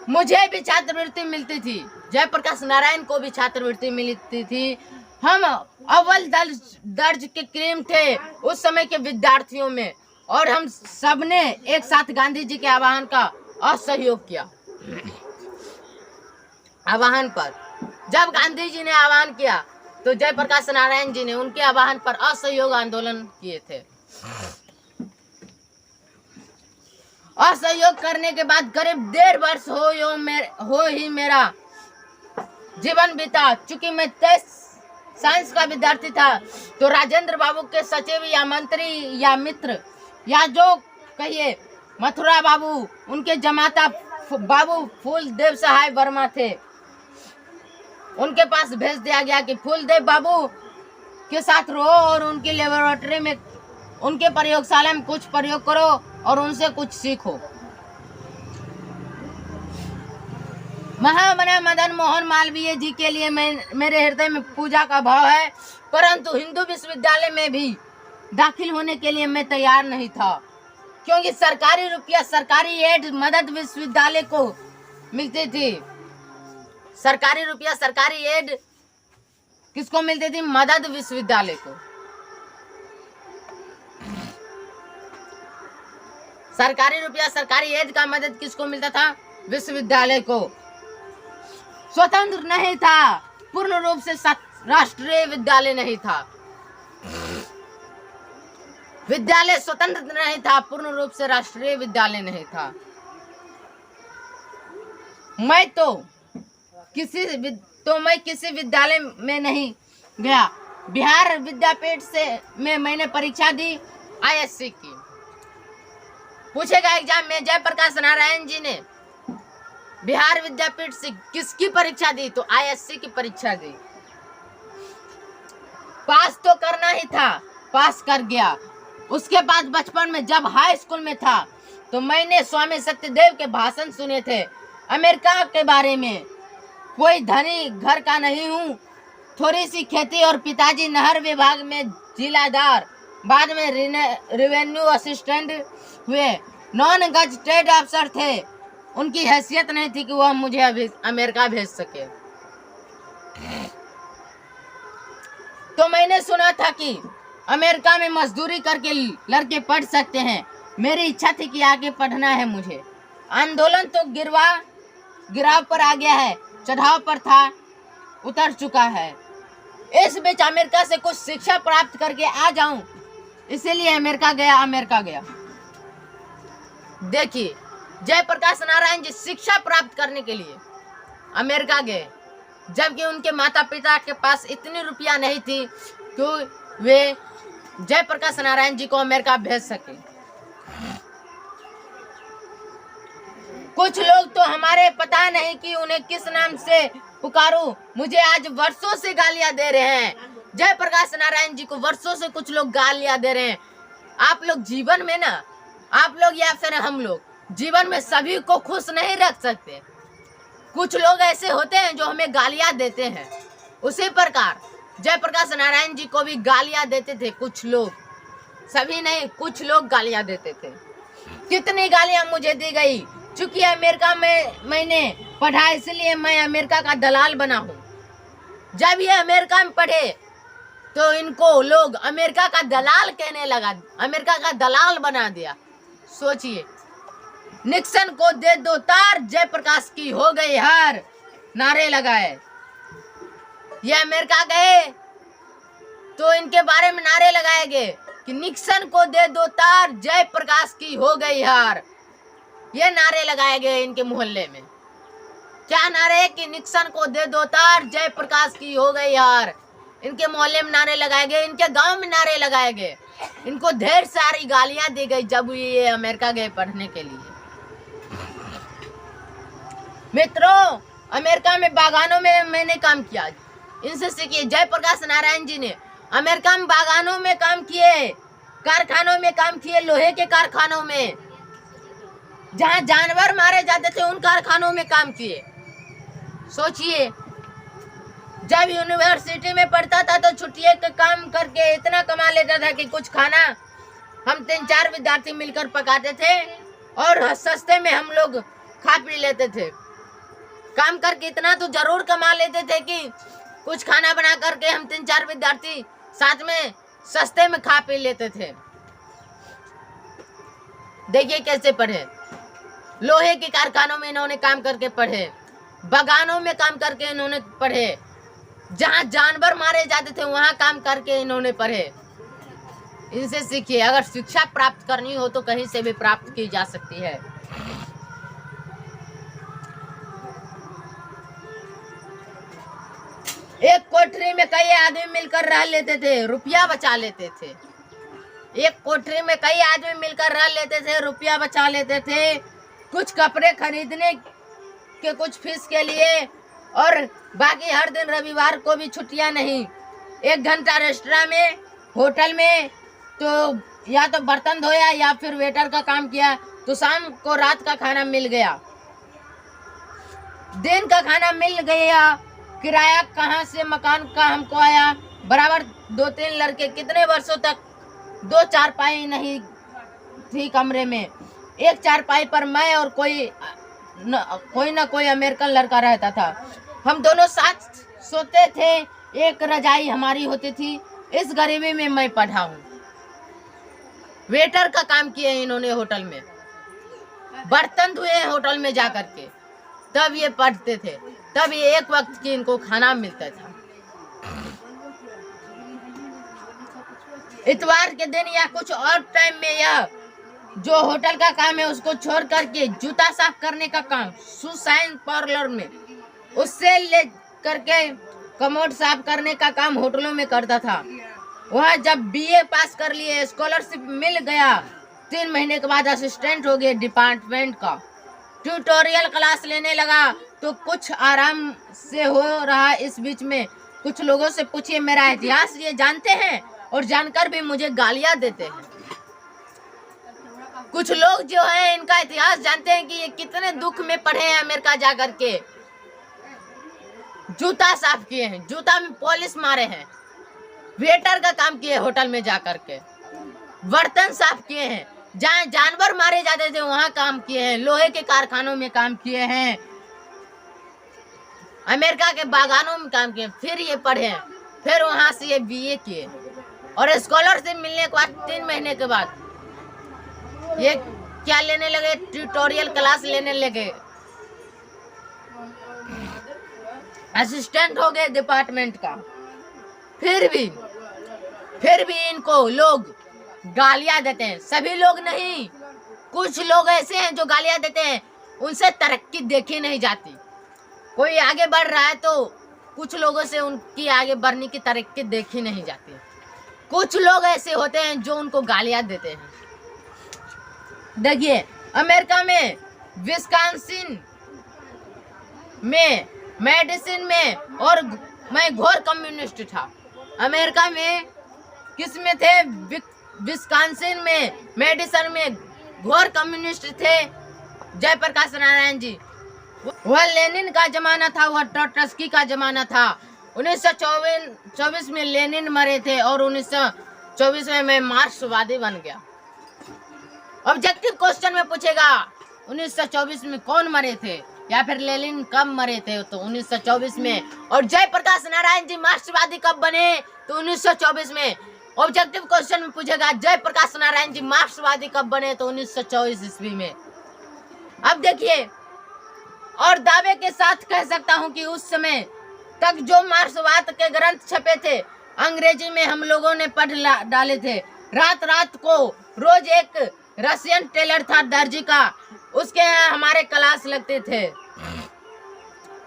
S1: मुझे भी छात्रवृत्ति मिलती थी, जयप्रकाश नारायण को भी छात्रवृत्ति मिलती थी। हम अव्वल दर्ज के क्रम थे उस समय के विद्यार्थियों में, और हम सबने एक साथ गांधी जी के आह्वान का असहयोग किया। आह्वान पर जब गांधी जी ने आह्वान किया तो जयप्रकाश नारायण जी ने उनके आह्वान पर असहयोग आंदोलन किए थे। असहयोग करने के बाद करीब 1.5 वर्ष हो ही मेरा जीवन बीता। चूंकि मैं 23 साइंस का विद्यार्थी था, तो राजेंद्र बाबू के सचिव या मंत्री या मित्र या जो कहिए मथुरा बाबू, उनके जमाता बाबू फूलदेव सहाय वर्मा थे, उनके पास भेज दिया गया कि फूलदेव बाबू के साथ रहो और उनकी लेबोरेटरी में, उनके प्रयोगशाला में कुछ प्रयोग करो और उनसे कुछ सीखो। महामना मदन मोहन मालवीय जी के लिए मेरे हृदय में पूजा का भाव है, परंतु हिंदू विश्वविद्यालय में भी दाखिल होने के लिए मैं तैयार नहीं था, क्योंकि सरकारी रुपया, सरकारी एड मदद विश्वविद्यालय को मिलती थी। सरकारी रुपया, सरकारी एड किसको मिलती थी? मदद विश्वविद्यालय को। सरकारी रुपया, सरकारी एड का मदद किसको मिलता था? विश्वविद्यालय को। स्वतंत्र नहीं था, पूर्ण रूप से राष्ट्रीय विद्यालय नहीं था। विद्यालय स्वतंत्र नहीं था, पूर्ण रूप से राष्ट्रीय विद्यालय नहीं था। मैं किसी विद्यालय में नहीं गया। बिहार विद्यापीठ से मैंने परीक्षा दी, आईएससी की। पूछेगा एग्जाम में, जयप्रकाश नारायण जी ने बिहार विद्यापीठ से किसकी परीक्षा दी? तो आईएससी की परीक्षा दी। पास तो करना ही था, पास कर गया। उसके बाद बचपन में जब हाई स्कूल में था, तो मैंने स्वामी सत्यदेव के भाषण सुने थे अमेरिका के बारे में। कोई धनी घर का नहीं हूँ, थोड़ी सी खेती और पिताजी नहर विभाग में जिलादार, बाद में रेवेन्यू असिस्टेंट हुए। नॉन गजेटेड अफसर थे। उनकी हैसियत नहीं थी कि वह मुझे अमेरिका भेज सके। तो मैंने सुना था कि अमेरिका में मजदूरी करके लड़के पढ़ सकते हैं। मेरी इच्छा थी कि आगे पढ़ना है मुझे। आंदोलन तो गिराव पर आ गया है, चढ़ाव पर था, उतर चुका है। इस बीच अमेरिका से कुछ शिक्षा प्राप्त करके आ जाऊं, इसीलिए अमेरिका गया। देखिए, जयप्रकाश नारायण जी शिक्षा प्राप्त करने के लिए अमेरिका गए, जबकि उनके माता पिता के पास इतनी रुपया नहीं थी कि वे जयप्रकाश नारायण जी को अमेरिका भेज सके। कुछ लोग तो हमारे पता नहीं कि उन्हें किस नाम से पुकारूं, मुझे आज वर्षों से गालियां दे रहे हैं। जयप्रकाश नारायण जी को वर्षों से कुछ लोग गालियां दे रहे हैं। आप लोग जीवन में ना, आप लोग या फिर हम लोग जीवन में सभी को खुश नहीं रख सकते। कुछ लोग ऐसे होते हैं जो हमें गालियां देते हैं। उसी प्रकार जयप्रकाश नारायण जी को भी गालियां देते थे कुछ लोग, सभी नहीं, कुछ लोग गालियां देते थे। कितनी गालियां मुझे दी गई। चूंकि अमेरिका में मैंने पढ़ा, इसलिए मैं अमेरिका का दलाल बना हूँ। जब ये अमेरिका में पढ़े तो इनको लोग अमेरिका का दलाल कहने लगा, अमेरिका का दलाल बना दिया। सोचिए, निक्सन को दे दो तार, जयप्रकाश की हो गई हार, नारे लगाए। ये अमेरिका गए तो इनके बारे में नारे लगाए गए कि निक्सन को दे दो तार, जयप्रकाश की हो गई हार। ये नारे लगाए गए इनके मोहल्ले में। क्या नारे? कि निक्सन को दे दो तार, जयप्रकाश की हो गई हार। इनके मोहल्ले में नारे लगाए गए, इनके गांव में नारे लगाए गए। इनको ढेर सारी गालियां दी गई जब ये अमेरिका गए पढ़ने के लिए। मित्रों, अमेरिका में बागानों में मैंने काम किया, इनसे सीखिए। जयप्रकाश नारायण जी ने अमेरिका में बागानों में काम किए, कारखानों में काम किए, लोहे के कारखानों में, जहां जानवर मारे जाते थे उन कारखानों में काम किए। सोचिए, जब यूनिवर्सिटी में पढ़ता था तो छुट्टियों के काम करके इतना कमा लेता था कि कुछ खाना हम 3-4 विद्यार्थी मिलकर पकाते थे और सस्ते में हम लोग खा पी लेते थे। काम करके इतना तो जरूर कमा लेते थे कि कुछ खाना बना करके हम 3-4 विद्यार्थी साथ में सस्ते में खा पी लेते थे। देखिए कैसे पढ़े। लोहे के कारखानों में इन्होंने काम करके पढ़े, बागानों में काम करके इन्होंने पढ़े, जहां जानवर मारे जाते थे वहां काम करके इन्होंने पढ़े। इनसे सीखिए। अगर शिक्षा प्राप्त करनी हो तो कहीं से भी प्राप्त की जा सकती है। एक कोठरी में कई आदमी मिलकर रह लेते थे, रुपया बचा लेते थे। एक कोठरी में कई आदमी मिलकर रह लेते थे, रुपया बचा लेते थे। कुछ कपड़े खरीदने के, कुछ फीस के लिए, और बाकी हर दिन रविवार को भी छुट्टियां नहीं। 1 घंटा रेस्टोरेंट में, होटल में तो या तो बर्तन धोया या फिर वेटर का काम किया, तो शाम को रात का खाना मिल गया, दिन का खाना मिल गया। किराया कहाँ से मकान का हमको आया, बराबर 2-3 लड़के। कितने वर्षों तक 2 चारपाई नहीं थी कमरे में। एक चारपाई पर मैं और कोई ना कोई अमेरिकन लड़का रहता था। हम दोनों साथ सोते थे, एक रजाई हमारी होती थी। इस गरीबी में मैं पढ़ा हूँ। वेटर का काम किए इन्होंने होटल में, बर्तन धुए होटल में जा करके, तब ये पढ़ते थे। तब ये एक वक्त की इनको खाना मिलता था। इतवार के दिन या कुछ और टाइम में यह जो होटल का काम है उसको छोड़ करके जूता साफ करने का काम सुसाइन पार्लर में, उससे ले करके कमोड साफ करने का काम होटलों में करता था। वहाँ जब बीए पास कर लिए, स्कॉलरशिप मिल गया, 3 महीने के बाद असिस्टेंट हो गए डिपार्टमेंट का। ट्यूटोरियल क्लास लेने लगा तो कुछ आराम से हो रहा। इस बीच में कुछ लोगों से पूछिए, मेरा इतिहास ये जानते हैं और जानकर भी मुझे गालियां देते हैं। कुछ लोग जो है इनका इतिहास जानते हैं कि ये कितने दुख में पड़े हैं। अमेरिका जा करके जूता साफ किए हैं, जूता में पॉलिश मारे हैं, वेटर का काम किए होटल में जा करके, बर्तन साफ किए हैं, जहाँ जानवर मारे जाते थे वहां काम किए हैं, लोहे के कारखानों में काम किए हैं, अमेरिका के बागानों में काम किए। फिर ये पढ़े, फिर वहां से ये बीए किए और स्कॉलरशिप मिलने के बाद 3 महीने के बाद ये क्या लेने लगे, ट्यूटोरियल क्लास लेने लगे, असिस्टेंट हो गए डिपार्टमेंट का। फिर भी इनको लोग गालियां देते हैं। सभी लोग नहीं, कुछ लोग ऐसे हैं जो गालियां देते हैं, उनसे तरक्की देखी नहीं जाती। कोई आगे बढ़ रहा है तो कुछ लोगों से उनकी आगे बढ़ने की तरक्की देखी नहीं जाती। कुछ लोग ऐसे होते हैं जो उनको गालियां देते हैं। देखिए, अमेरिका में विस्कॉन्सिन में मेडिसिन में, और मैं घोर कम्युनिस्ट था। अमेरिका में किस में थे? विस्कॉन्सिन में मेडिसिन में घोर कम्युनिस्ट थे जयप्रकाश नारायण जी। वह लेनिन का जमाना था, वह ट्रोट्स्की का जमाना था। 1924 में लेनिन मरे थे और 1924 में मैं मार्क्सवादी बन गया। ऑब्जेक्टिव क्वेश्चन में पूछेगा 1924 में कौन मरे थे या फिर लेनिन कब मरे थे, तो 1924 में। और जयप्रकाश नारायण जी मार्क्सवादी कब बने, तो 1924 में। ऑब्जेक्टिव क्वेश्चन में पूछेगा जयप्रकाश नारायण जी मार्क्सवादी कब बने, तो 1924 ईस्वी में। अब देखिए, और दावे के साथ कह सकता हूं कि उस समय तक जो मार्क्सवाद के ग्रंथ छपे थे अंग्रेजी में हम लोगों ने पढ़ डाले थे। रात रात को रोज एक रशियन टेलर था दर्जी का, उसके यहाँ हमारे क्लास लगते थे।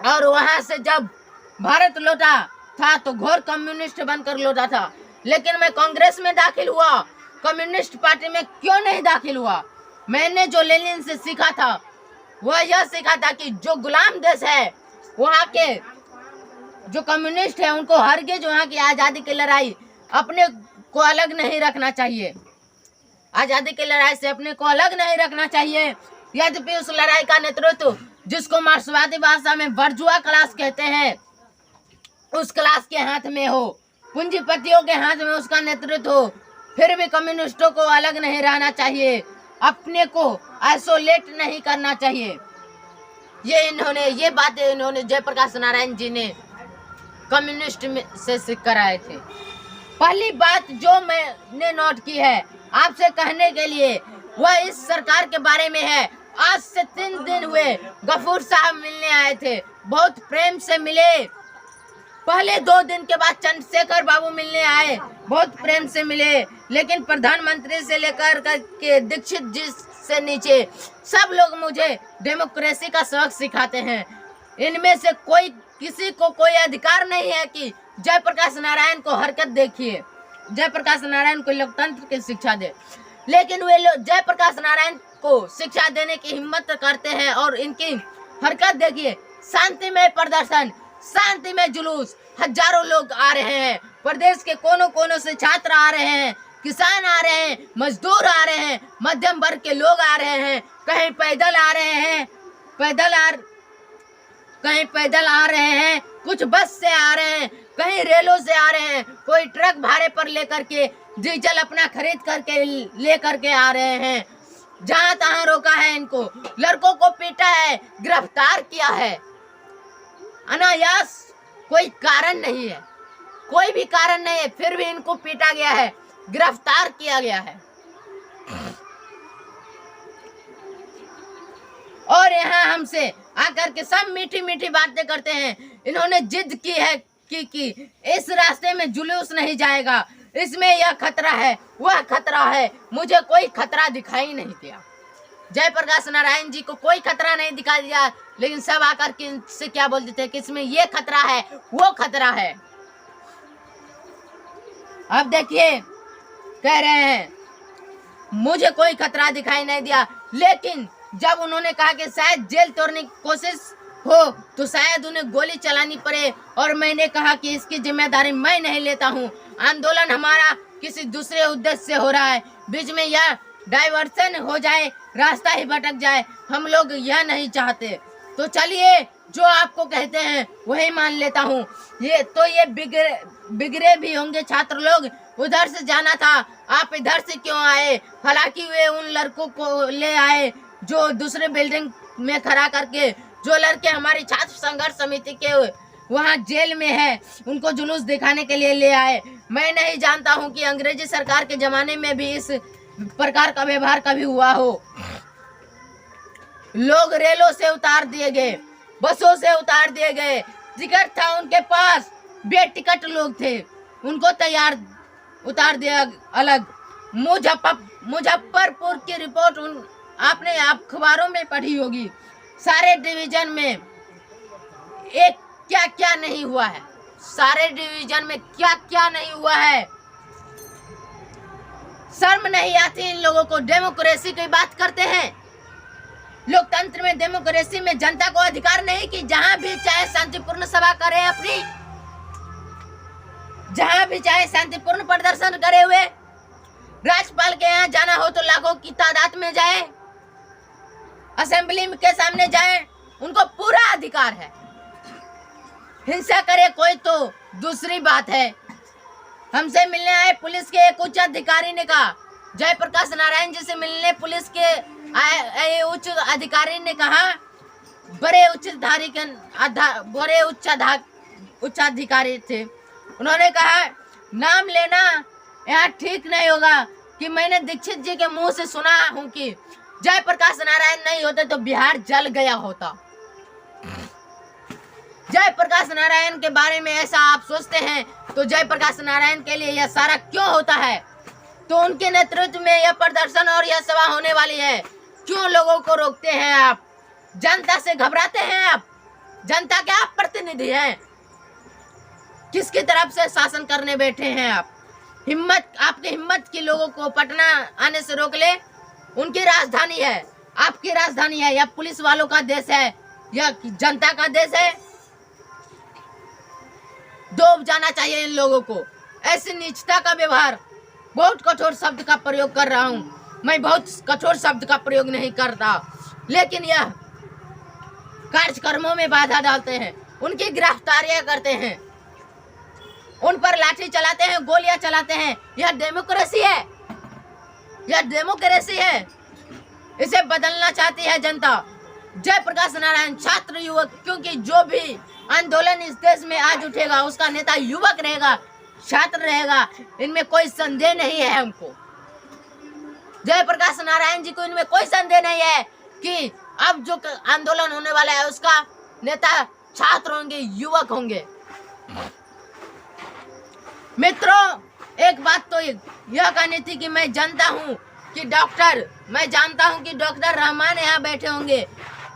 S1: और वहां से जब भारत लौटा था तो घोर कम्युनिस्ट बनकर लौटा था। लेकिन मैं कांग्रेस में दाखिल हुआ, कम्युनिस्ट पार्टी में क्यों नहीं दाखिल हुआ? मैंने जो लेनिन से सीखा था वह यह सीखा था कि जो गुलाम देश है वहाँ के जो कम्युनिस्ट है उनको हरगिज वहाँ की आज़ादी की लड़ाई अपने को अलग नहीं रखना चाहिए। आज़ादी की लड़ाई से अपने को अलग नहीं रखना चाहिए। यद्यपि उस लड़ाई का नेतृत्व, जिसको मार्क्सवादी भाषा में बर्जुआ क्लास कहते हैं, उस क्लास के हाथ में हो, पूंजीपतियों के हाथ में उसका नेतृत्व हो, फिर भी कम्युनिस्टों को अलग नहीं रहना चाहिए, अपने को आइसोलेट नहीं करना चाहिए। ये बातें इन्होंने जयप्रकाश नारायण जी ने कम्युनिस्ट से सीख कर आए थे। पहली बात जो मैंने नोट की है आपसे कहने के लिए, वह इस सरकार के बारे में है। आज से 3 दिन हुए गफूर साहब मिलने आए थे, बहुत प्रेम से मिले, पहले 2 दिन के बाद चंद्रशेखर बाबू मिलने आए, बहुत प्रेम से मिले, लेकिन प्रधानमंत्री से लेकर के दीक्षित जी से नीचे सब लोग मुझे डेमोक्रेसी का सबक सिखाते हैं। इनमें से कोई किसी को कोई अधिकार नहीं है कि जयप्रकाश नारायण को हरकत देखिए, जयप्रकाश नारायण को लोकतंत्र की शिक्षा दे, लेकिन वे लोग जयप्रकाश नारायण को शिक्षा देने की हिम्मत करते हैं और इनकी हरकत देखिए। शांतिमय प्रदर्शन, शांतिमय जुलूस, हजारों लोग आ रहे हैं, प्रदेश के कोनों कोनों से छात्र आ रहे हैं, किसान आ रहे हैं, मजदूर आ रहे हैं, मध्यम वर्ग के लोग आ रहे हैं, कहीं पैदल आ रहे हैं, कहीं पैदल आ रहे हैं, कुछ बस से आ रहे हैं, कहीं रेलों से आ रहे हैं, कोई ट्रक भाड़े पर लेकर के डीजल अपना खरीद करके लेकर के आ रहे हैं। जहां तहां रोका है इनको, लड़कों को पीटा है, गिरफ्तार किया है अनायास, कोई कारण नहीं है, कोई भी कारण नहीं है, फिर भी इनको पीटा गया है, गिरफ्तार किया गया है। और यहाँ हमसे आकर के सब मीठी मीठी बातें करते हैं। इन्होंने जिद की है कि इस रास्ते में जुलूस नहीं जाएगा, इसमें यह खतरा है, वह खतरा है। मुझे कोई खतरा दिखाई नहीं दिया, जयप्रकाश नारायण जी को कोई खतरा नहीं दिखाई दिया, लेकिन सब आकर के इनसे क्या बोलते थे कि इसमें ये खतरा है, वो खतरा है। अब देखिए कह रहे हैं मुझे कोई खतरा दिखाई नहीं दिया, लेकिन जब उन्होंने कहा कि शायद जेल तोड़ने की कोशिश हो तो शायद उन्हें गोली चलानी पड़े, और मैंने कहा कि इसकी जिम्मेदारी मैं नहीं लेता हूं, आंदोलन हमारा किसी दूसरे उद्देश्य से हो रहा है, बीच में यह डाइवर्सन हो जाए, रास्ता ही भटक जाए, हम लोग यह नहीं चाहते। तो चलिए जो आपको कहते हैं वही मान लेता हूँ। ये बिगड़े भी होंगे छात्र लोग, उधर से जाना था, आप इधर से क्यों आए? हालांकि वे उन लड़कों को ले आए जो दूसरे बिल्डिंग में खड़ा करके, जो लड़के हमारी छात्र संघर्ष समिति के वहाँ जेल में है, उनको जुलूस दिखाने के लिए ले आए। मैं नहीं जानता हूँ कि अंग्रेजी सरकार के जमाने में भी इस प्रकार का व्यवहार कभी हुआ हो। लोग रेलों से उतार दिए गए, बसों से उतार दिए गए, टिकट था उनके पास, बेटिकट लोग थे, उनको तैयार उतार दिया अलग। मुजफ्फरपुर की रिपोर्ट आपने अखबारों में पढ़ी होगी, सारे डिवीजन में एक क्या क्या नहीं हुआ है, सारे डिवीजन में क्या क्या नहीं हुआ है। शर्म नहीं आती इन लोगों को? डेमोक्रेसी की बात करते हैं, लोकतंत्र में डेमोक्रेसी में जनता को अधिकार नहीं कि जहां भी चाहे शांतिपूर्ण सभा करे, अपनी जहां भी चाहे शांतिपूर्ण प्रदर्शन करे हुए, राज्यपाल के यहाँ जाना हो तो लाखों की तादाद में जाए, असेंबली के सामने जाए, उनको पूरा अधिकार है। हिंसा करे कोई तो दूसरी बात है। हमसे मिलने आए पुलिस के एक उच्च अधिकारी ने कहा, जयप्रकाश नारायण जी से मिलने पुलिस के आए उच्च अधिकारी ने कहा, बड़े उच्च अधिकारी थे, उन्होंने कहा नाम लेना यहाँ ठीक नहीं होगा कि मैंने दीक्षित जी के मुंह से सुना हूँ कि जयप्रकाश नारायण नहीं होते तो बिहार जल गया होता। जयप्रकाश नारायण के बारे में ऐसा आप सोचते हैं तो जयप्रकाश नारायण के लिए यह सारा क्यों होता है? तो उनके नेतृत्व में यह प्रदर्शन और यह सभा होने वाली है। क्यों लोगों को रोकते हैं आप? जनता से घबराते हैं आप? जनता के आप प्रतिनिधि हैं, किसकी तरफ से शासन करने बैठे हैं आप? आपकी हिम्मत की लोगों को पटना आने से रोक ले। उनकी राजधानी है, आपकी राजधानी है, या पुलिस वालों का देश है, या जनता का देश है? डूब जाना चाहिए इन लोगों को। ऐसी नीचता का व्यवहार, बहुत कठोर शब्द का प्रयोग कर रहा हूँ मैं, बहुत कठोर शब्द का प्रयोग नहीं करता, लेकिन यह कार्यक्रमों में बाधा डालते हैं, उनकी गिरफ्तारियां करते हैं, उन पर लाठी चलाते हैं, गोलियां चलाते हैं। यह डेमोक्रेसी है, यह डेमोक्रेसी है। इसे बदलना चाहती है जनता। जयप्रकाश नारायण छात्र युवक, क्योंकि जो भी आंदोलन इस देश में आज उठेगा उसका नेता युवक रहेगा, छात्र रहेगा, इनमें कोई संदेह नहीं है हमको। जयप्रकाश नारायण जी को इनमें कोई संदेह नहीं है कि अब जो आंदोलन होने वाला है उसका नेता छात्र होंगे, युवक होंगे। मित्रों, एक बात तो यह कहनी थी कि मैं जानता हूँ कि डॉक्टर रहमान यहाँ बैठे होंगे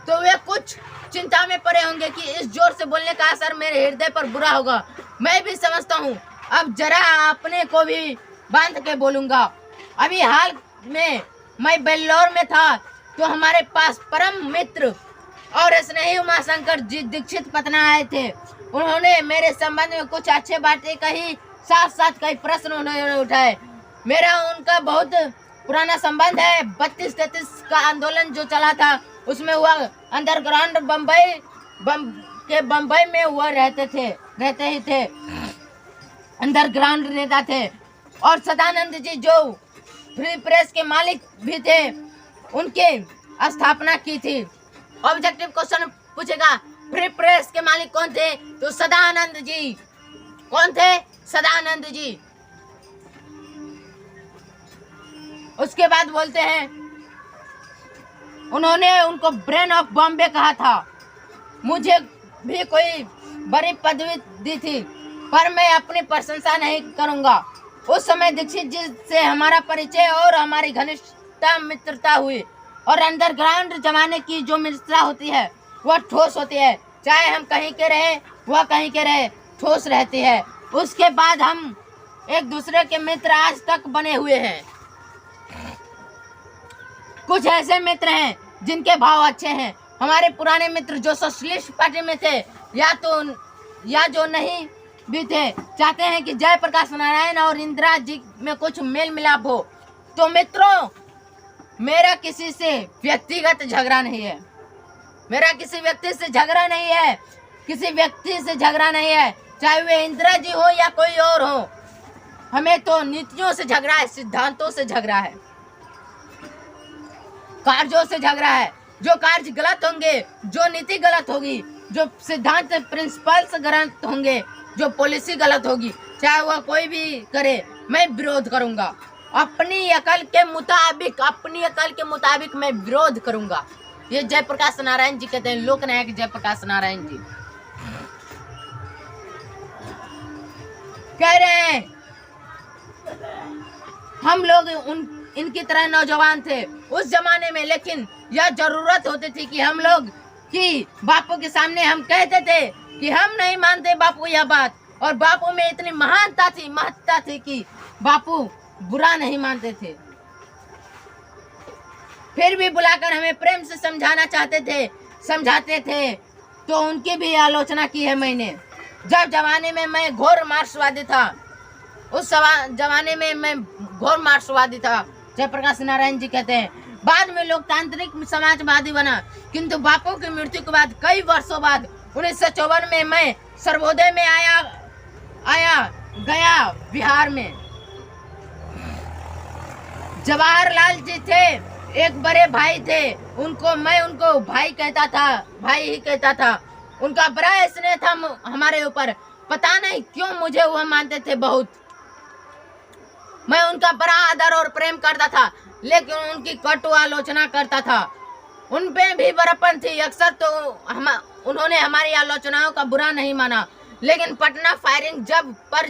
S1: तो वे कुछ चिंता में पड़े होंगे कि इस जोर से बोलने का असर मेरे हृदय पर बुरा होगा। मैं भी समझता हूँ। अब जरा अपने को भी बांध के बोलूँगा। अभी हाल में मैं बेल्लोर में था तो हमारे पास परम मित्र और स्नेही उमाशंकर जी दीक्षित पटना आए थे। उन्होंने मेरे संबंध में कुछ अच्छे बातें कही, साथ साथ कई प्रश्न उन्होंने उठाए। मेरा उनका बहुत पुराना संबंध है। 32-33 का आंदोलन जो चला था उसमें हुआ अंडरग्राउंड बम्बई में हुआ रहते ही थे। अंडरग्राउंड नेता थे और सदानंद जी जो फ्री प्रेस के मालिक भी थे, उनके स्थापना की थी। ऑब्जेक्टिव क्वेश्चन पूछेगा, फ्री प्रेस के मालिक कौन थे? तो सदानंद जी। कौन थे? सदानंद जी। उसके बाद बोलते हैं, उन्होंने उनको ब्रेन ऑफ बॉम्बे कहा था। मुझे भी कोई बड़ी पदवी दी थी पर मैं अपनी प्रशंसा नहीं करूंगा। उस समय दीक्षित जी से हमारा परिचय और हमारी घनिष्ठता मित्रता हुई। और अंडरग्राउंड जमाने की जो मित्रता होती है वह ठोस होती है। चाहे हम कहीं के रहे वह कहीं के रहे, ठोस रहती है। उसके बाद हम एक दूसरे के मित्र आज तक बने हुए हैं। कुछ ऐसे मित्र हैं जिनके भाव अच्छे हैं। हमारे पुराने मित्र जो सोशलिस्ट पार्टी में थे या जो नहीं भी थे, चाहते हैं कि जयप्रकाश नारायण और इंदिरा जी में कुछ मेल मिलाप हो। तो मित्रों, मेरा किसी से व्यक्तिगत झगड़ा नहीं है। किसी व्यक्ति से झगड़ा नहीं है, चाहे वे इंदिरा जी हो या कोई और हो। हमें तो नीतियों से झगड़ा है, सिद्धांतों से झगड़ा है, कार्यों से झगड़ा है। जो कार्य गलत होंगे, जो नीति गलत होगी, जो सिद्धांत प्रिंसिपल्स गलत होंगे, जो पॉलिसी गलत होगी, चाहे वह कोई भी करे, मैं विरोध करूंगा। अपनी अकल के मुताबिक मैं विरोध करूंगा। ये जयप्रकाश नारायण जी कहते हैं, लोकनायक जयप्रकाश नारायण जी कह रहे हैं। हम लोग इनकी तरह नौजवान थे उस जमाने में, लेकिन यह जरूरत होती थी कि हम लोग कि बापू के सामने हम कहते थे कि हम नहीं मानते बापू यह बात। और बापू में इतनी महत्ता थी कि बापू बुरा नहीं मानते थे, फिर भी बुलाकर हमें प्रेम से समझाते थे। तो उनकी भी आलोचना की है मैंने। जब जमाने में मैं घोर मार्क्सवादी था, जयप्रकाश नारायण जी कहते हैं। बाद में लोकतांत्रिक समाजवादी बना, किंतु बापू की मृत्यु के बाद कई वर्षों बाद 1954 में मैं सर्वोदय में आया गया बिहार में। जवाहरलाल जी थे, एक बड़े भाई थे। मैं उनको भाई ही कहता था। उनका बड़ा स्नेह था हमारे ऊपर। पता नहीं क्यों मुझे वह मानते थे बहुत। मैं उनका बड़ा आदर और प्रेम करता था, लेकिन उनकी कटु आलोचना करता था। उन पे भी बड़प्पन थी। अक्सर तो उन्होंने हमारी आलोचनाओं का बुरा नहीं माना, लेकिन पटना फायरिंग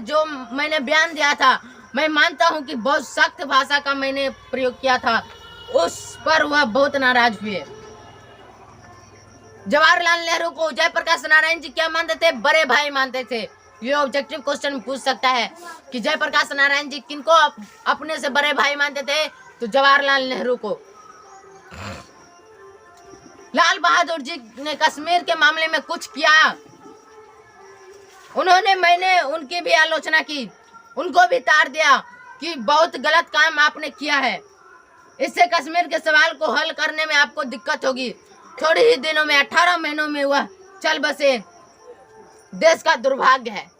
S1: जो मैंने बयान दिया था, मैं मानता हूं कि बहुत सख्त भाषा का मैंने प्रयोग किया था, उस पर वह बहुत नाराज हुए। जवाहरलाल नेहरू को जयप्रकाश नारायण जी क्या मानते थे? बड़े भाई मानते थे। ये ऑब्जेक्टिव क्वेश्चन पूछ सकता है कि जयप्रकाश नारायण जी किनको अपने से बड़े भाई मानते थे? तो जवाहरलाल नेहरू को। लाल बहादुर जी ने कश्मीर के मामले में कुछ किया, मैंने उनकी भी आलोचना की, उनको भी तार दिया कि बहुत गलत काम आपने किया है। इससे कश्मीर के सवाल को हल करने में आपको दिक्कत होगी। थोड़े ही दिनों में 18 महीनों में वह चल बसे। देश का दुर्भाग्य है।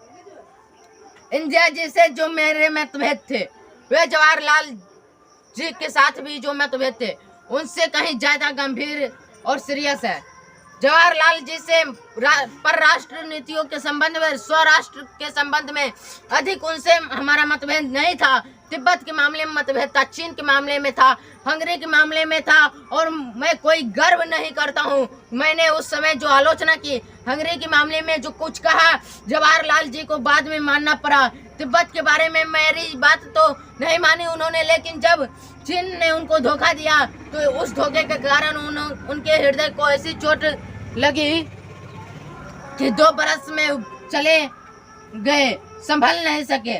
S1: इंदिरा जी से जो मेरे मतभेद थे, वे जवाहरलाल जी के साथ भी जो मतभेद थे, उनसे कहीं ज्यादा गंभीर और सीरियस है। जवाहरलाल जी से परराष्ट्र नीतियों के संबंध में, स्वराष्ट्र के संबंध में अधिक उनसे हमारा मतभेद नहीं था। तिब्बत के मामले में मतभेद था, चीन के मामले में था, हंगरी के मामले में था। और मैं कोई गर्व नहीं करता हूँ, मैंने उस समय जो आलोचना की, हंगरी के मामले में जो कुछ कहा, जवाहरलाल जी को बाद में मानना पड़ा। तिब्बत के बारे में मेरी बात तो नहीं मानी उन्होंने, लेकिन जब चीन ने उनको धोखा दिया तो उस धोखे के कारण उनके हृदय को ऐसी चोट लगी कि 2 बरस में चले गए, संभल नहीं सके।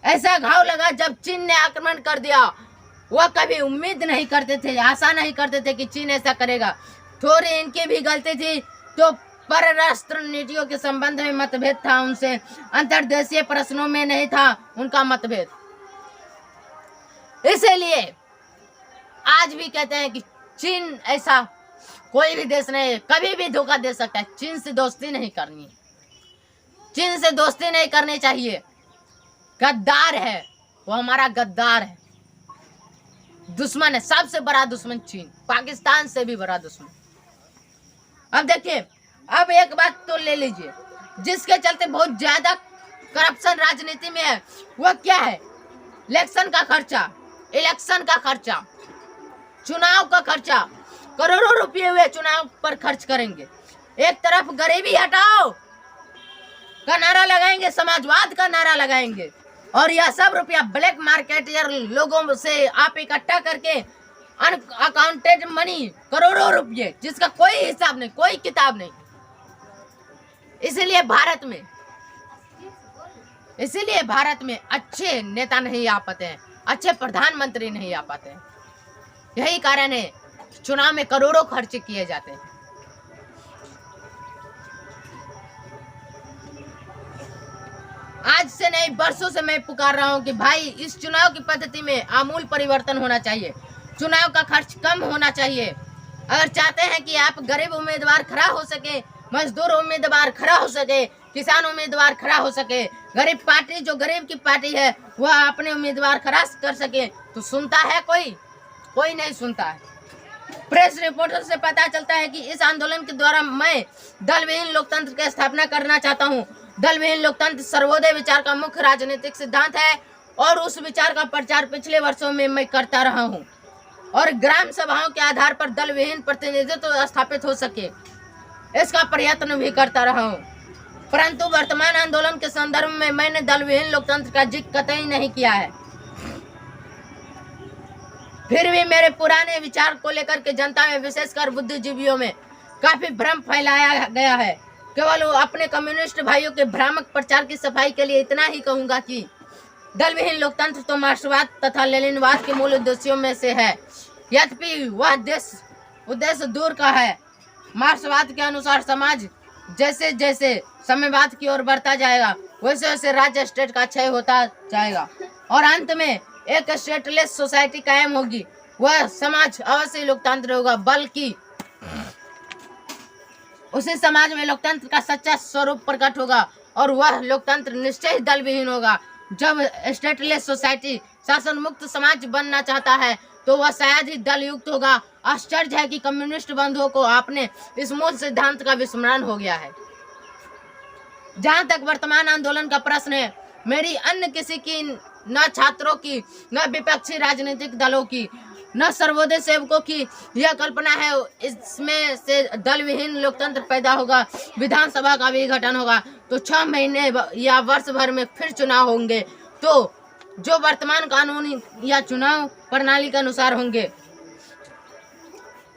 S1: ऐसा घाव लगा जब चीन ने आक्रमण कर दिया। वह कभी उम्मीद नहीं करते थे, आशा नहीं करते थे कि चीन ऐसा करेगा। थोड़ी इनकी भी गलती थी, तो परराष्ट्र नीतियों के संबंध में मतभेद था उनसे, अंतर्देशीय प्रश्नों में नहीं था उनका मतभेद। इसीलिए आज भी कहते हैं कि चीन ऐसा कोई भी देश नहीं, कभी भी धोखा दे सकता है। चीन से दोस्ती नहीं करनी, चीन से दोस्ती नहीं करनी चाहिए। गद्दार है वो, हमारा गद्दार है, दुश्मन है, सबसे बड़ा दुश्मन चीन, पाकिस्तान से भी बड़ा दुश्मन। अब देखिए, अब एक बात तो ले लीजिए, जिसके चलते बहुत ज्यादा करप्शन राजनीति में है, वह क्या है? इलेक्शन का खर्चा, इलेक्शन का खर्चा, चुनाव का खर्चा। करोड़ों रुपये हुए चुनाव पर खर्च करेंगे। एक तरफ गरीबी हटाओ का नारा लगाएंगे, समाजवाद का नारा लगाएंगे, और यह सब रुपया ब्लैक मार्केट या लोगों से आप इकट्ठा करके अनअकाउंटेड मनी, करोड़ों रुपये, जिसका कोई हिसाब नहीं, कोई किताब नहीं। इसीलिए भारत में अच्छे नेता नहीं आ पाते हैं, अच्छे प्रधानमंत्री नहीं आ पाते हैं। यही कारण है चुनाव में करोड़ों खर्च किए जाते हैं। आज से नहीं, बरसों से मैं पुकार रहा हूं कि भाई इस चुनाव की पद्धति में आमूल परिवर्तन होना चाहिए। चुनाव का खर्च कम होना चाहिए। अगर चाहते हैं कि आप गरीब उम्मीदवार खड़ा हो सके, मजदूर उम्मीदवार खड़ा हो सके, किसान उम्मीदवार खड़ा हो सके, गरीब पार्टी जो गरीब की पार्टी है वह अपने उम्मीदवार खड़ा कर सके, तो सुनता है कोई नहीं सुनता है। प्रेस रिपोर्टर से पता चलता है कि इस आंदोलन के द्वारा मैं दल विहीन लोकतंत्र की स्थापना करना चाहता हूं। दल विहीन लोकतंत्र सर्वोदय विचार का मुख्य राजनीतिक सिद्धांत है, और उस विचार का प्रचार पिछले वर्षों में मैं करता रहा हूं, और ग्राम सभाओं के आधार पर दल विहीन प्रतिनिधित्व स्थापित हो सके, इसका प्रयत्न भी करता रहा हूं। परंतु वर्तमान आंदोलन के संदर्भ में मैंने दल विहीन लोकतंत्र का जिक्र कतई नहीं किया है। फिर भी मेरे पुराने विचार को लेकर के जनता में, विशेषकर बुद्धिजीवियों में काफी भ्रम फैलाया गया है। केवल अपने कम्युनिस्ट भाइयों के भ्रामक प्रचार की सफाई के लिए इतना ही कहूंगा कि दल विहीन लोकतंत्र तो मार्क्सवाद तथा लेनिनवाद के मूल उद्देश्यों में से है, यद्यपि वह उद्देश्य दूर का है। मार्क्सवाद के अनुसार समाज जैसे जैसे साम्यवाद की ओर बढ़ता जाएगा, वैसे वैसे राज्य स्टेट का क्षय होता जाएगा, और अंत में एक स्टेटलेस सोसाइटी कायम होगी। वह समाज अवश्य लोकतंत्र होगा, बल्कि उसी समाज में लोकतंत्र का सच्चा स्वरूप प्रकट होगा, और वह लोकतंत्र निश्चय ही दल विहीन होगा। जब स्टेटलेस सोसाइटी शासन मुक्त समाज बनना चाहता है तो वह शायद ही दल युक्त होगा। आश्चर्य है कि कम्युनिस्ट बंधुओं को आपने इस मूल सिद्धांत का विस्मरण हो गया है। जहां तक वर्तमान आंदोलन का प्रश्न है, मेरी अन्य किसी की, न छात्रों की, न विपक्षी राजनीतिक दलों की, न सर्वोदय सेवकों की यह कल्पना है इसमें से दल विहीन लोकतंत्र पैदा होगा, विधानसभा का भी गठन होगा, तो 6 महीने या वर्ष भर में फिर चुनाव होंगे, तो जो वर्तमान कानून या चुनाव प्रणाली के अनुसार होंगे।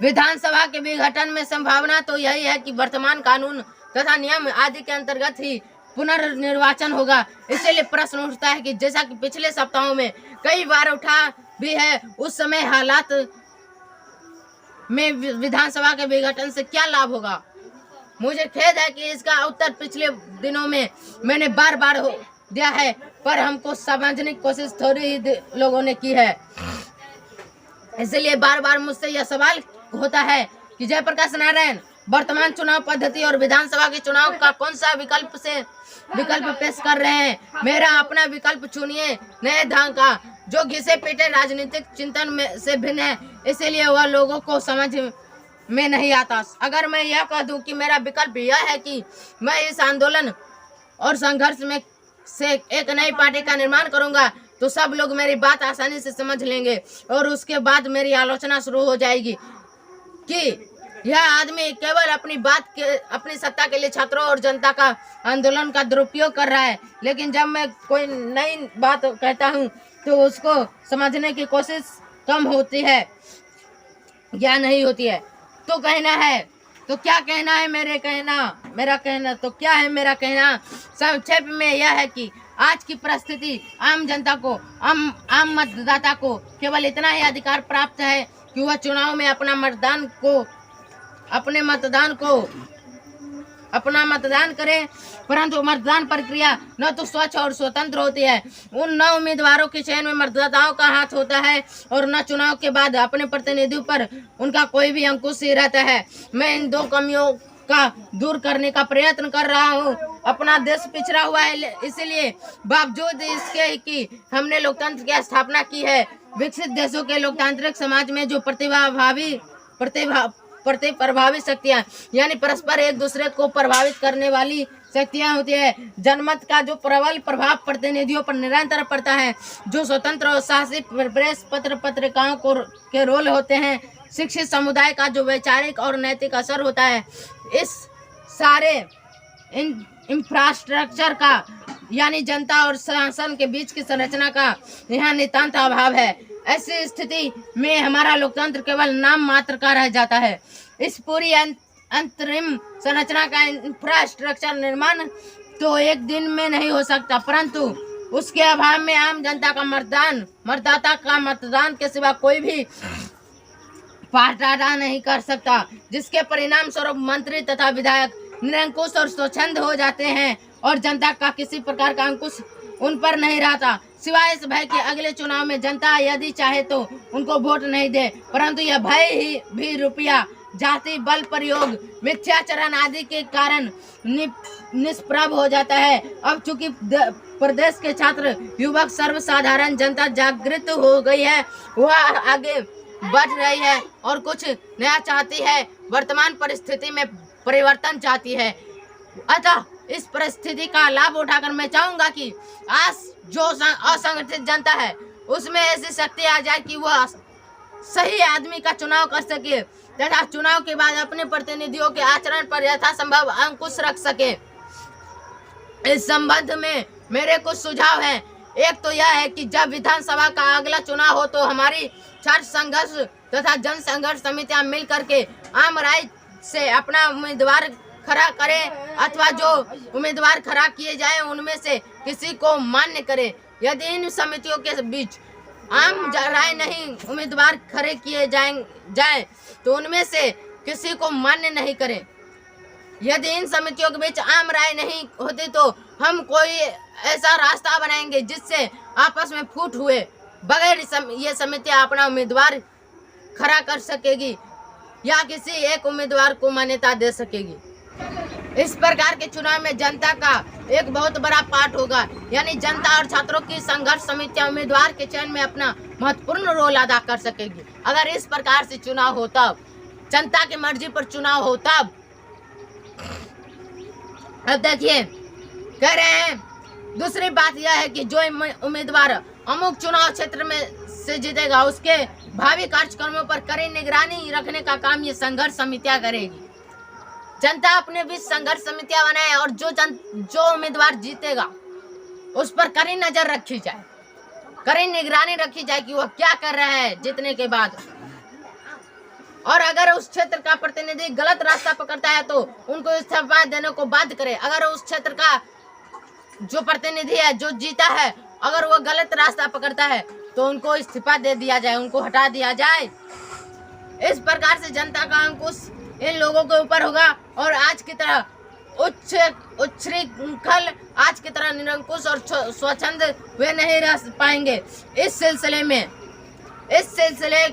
S1: विधानसभा के विघटन में संभावना तो यही है कि वर्तमान कानून तथा नियम आदि के अंतर्गत ही पुनर्निर्वाचन होगा। इसलिए प्रश्न उठता है कि जैसा कि पिछले सप्ताहों में कई बार उठा भी है, उस समय हालात में विधानसभा के विघटन से क्या लाभ होगा। मुझे खेद है कि इसका उत्तर पिछले दिनों में मैंने बार बार दिया है, पर हमको समझने की कोशिश थोड़ी ही लोगों ने की है। इसलिए बार बार मुझसे यह सवाल होता है कि जयप्रकाश नारायण वर्तमान चुनाव पद्धति और विधानसभा के चुनाव का कौन सा विकल्प पेश कर रहे हैं। मेरा अपना विकल्प चुनिए, नए ढंग का, जो घिसे पीटे राजनीतिक चिंतन में से भिन्न है। इसीलिए वह लोगों को समझ में नहीं आता। अगर मैं यह कह दूं कि मेरा विकल्प यह है कि मैं इस आंदोलन और संघर्ष में से एक नई पार्टी का निर्माण करूंगा, तो सब लोग मेरी बात आसानी से समझ लेंगे और उसके बाद मेरी आलोचना शुरू हो जाएगी कि यह आदमी केवल अपनी सत्ता के लिए छात्रों और जनता का आंदोलन का दुरुपयोग कर रहा है। लेकिन जब मैं कोई नई बात कहता हूं तो उसको समझने की कोशिश कम होती है या नहीं होती है। तो कहना है तो क्या कहना है मेरा कहना तो क्या है मेरा कहना संक्षेप में यह है कि आज की परिस्थिति आम जनता को आम मतदाता को केवल इतना ही अधिकार प्राप्त है कि वह चुनाव में अपना मतदान करे, परंतु मतदान प्रक्रिया न तो स्वच्छ और स्वतंत्र होती है। उन 9 उम्मीदवारों के चयन में मतदाताओं का हाथ होता है और न चुनाव के बाद अपने प्रतिनिधियों पर उनका कोई भी अंकुश ही रहता है। मैं इन 2 कमियों का दूर करने का प्रयत्न कर रहा हूँ। अपना देश पिछड़ा हुआ है, इसलिए बावजूद इसके कि हमने लोकतंत्र की स्थापना की है, विकसित देशों के लोकतांत्रिक समाज में जो प्रभावी शक्तियाँ यानी परस्पर एक दूसरे को प्रभावित करने वाली शक्तियाँ होती है, जनमत का जो प्रबल प्रभाव प्रतिनिधियों पर निरंतर पड़ता है, जो स्वतंत्र और साहसी प्रेस पत्रिकाओं के रोल होते हैं, शिक्षित समुदाय का जो वैचारिक और नैतिक असर होता है, इस सारे इंफ्रास्ट्रक्चर का यानी जनता और शासन के बीच की संरचना का यहाँ नितांत अभाव है। ऐसी स्थिति में हमारा लोकतंत्र केवल नाम मात्र का रह जाता है। इस पूरी अंतरिम संरचना का इंफ्रास्ट्रक्चर निर्माण तो एक दिन में नहीं हो सकता, परंतु उसके अभाव में आम जनता का मतदाता का मतदान के सिवा कोई भी पार्टा नहीं कर सकता, जिसके परिणाम स्वरूप मंत्री तथा विधायक निरंकुश और स्वच्छंद हो जाते हैं और जनता का किसी प्रकार का अंकुश उन पर नहीं रहता, सिवाय इस भय के अगले चुनाव में जनता यदि चाहे तो उनको वोट नहीं दे, परंतु यह भय ही भी रुपया, जाति, बल प्रयोग, मिथ्याचरण आदि के कारण निष्प्रभ हो जाता है। अब चूंकि प्रदेश के छात्र, युवक, सर्वसाधारण जनता जागृत हो गई है, वह आगे बढ़ रही है और कुछ नया चाहती है, वर्तमान परिस्थिति में परिवर्तन चाहती है। अतः इस परिस्थिति का लाभ उठाकर मैं चाहूंगा कि आज जो असंगठित जनता है उसमें ऐसी शक्ति आ जाए कि वह सही आदमी का चुनाव कर सके तथा चुनाव के बाद अपने प्रतिनिधियों के आचरण पर यथासंभव अंकुश रख सके। इस संबंध में मेरे कुछ सुझाव हैं। एक तो यह है कि जब विधानसभा का अगला चुनाव हो तो हमारी छात्र संघर्ष तथा जन संघर्ष समितियां मिल करके आम राय से अपना उम्मीदवार खड़ा करें अथवा जो उम्मीदवार खड़ा किए जाए उनमें से किसी को मान्य करें। यदि इन समितियों के बीच आम राय नहीं उम्मीदवार खड़े किए जाए तो उनमें से किसी को मान्य नहीं करें। यदि इन समितियों के बीच आम राय नहीं होती तो हम कोई ऐसा रास्ता बनाएंगे जिससे आपस में फूट हुए बगैर ये समितियां अपना उम्मीदवार खड़ा कर सकेगी या किसी एक उम्मीदवार को मान्यता दे सकेगी। इस प्रकार के चुनाव में जनता का एक बहुत बड़ा पार्ट होगा, यानी जनता और छात्रों की संघर्ष समितियां उम्मीदवार के चयन में अपना महत्वपूर्ण रोल अदा कर सकेगी। अगर इस प्रकार से चुनाव हो तब, जनता की मर्जी पर चुनाव हो तब। अब देखिए कह रहे हैं, दूसरी बात यह है कि जो उम्मीदवार अमुक चुनाव क्षेत्र में से जीतेगा उसके भावी कार्यक्रमों पर कड़ी निगरानी रखने का काम ये संघर्ष समितियां करेगी। जनता अपने बीच संघर्ष समितियां बनाए और जो उम्मीदवार जीतेगा उस पर कड़ी नजर रखी जाए, कड़ी निगरानी रखी जाए कि वह क्या कर रहा है जीतने के बाद। और अगर उस क्षेत्र का प्रतिनिधि गलत रास्ता पकड़ता है तो उनको इस्तीफा देने को बाध्य करे। अगर उस क्षेत्र का जो प्रतिनिधि है जो जीता है अगर वो गलत रास्ता पकड़ता है तो उनको इस्तीफा दे दिया जाए, उनको हटा दिया जाए। इस प्रकार से जनता का अंकुश इन लोगों के ऊपर होगा और आज की तरह उच्छृंखल, आज की तरह निरंकुश और स्वच्छंद वे नहीं रह पाएंगे। इस सिलसिले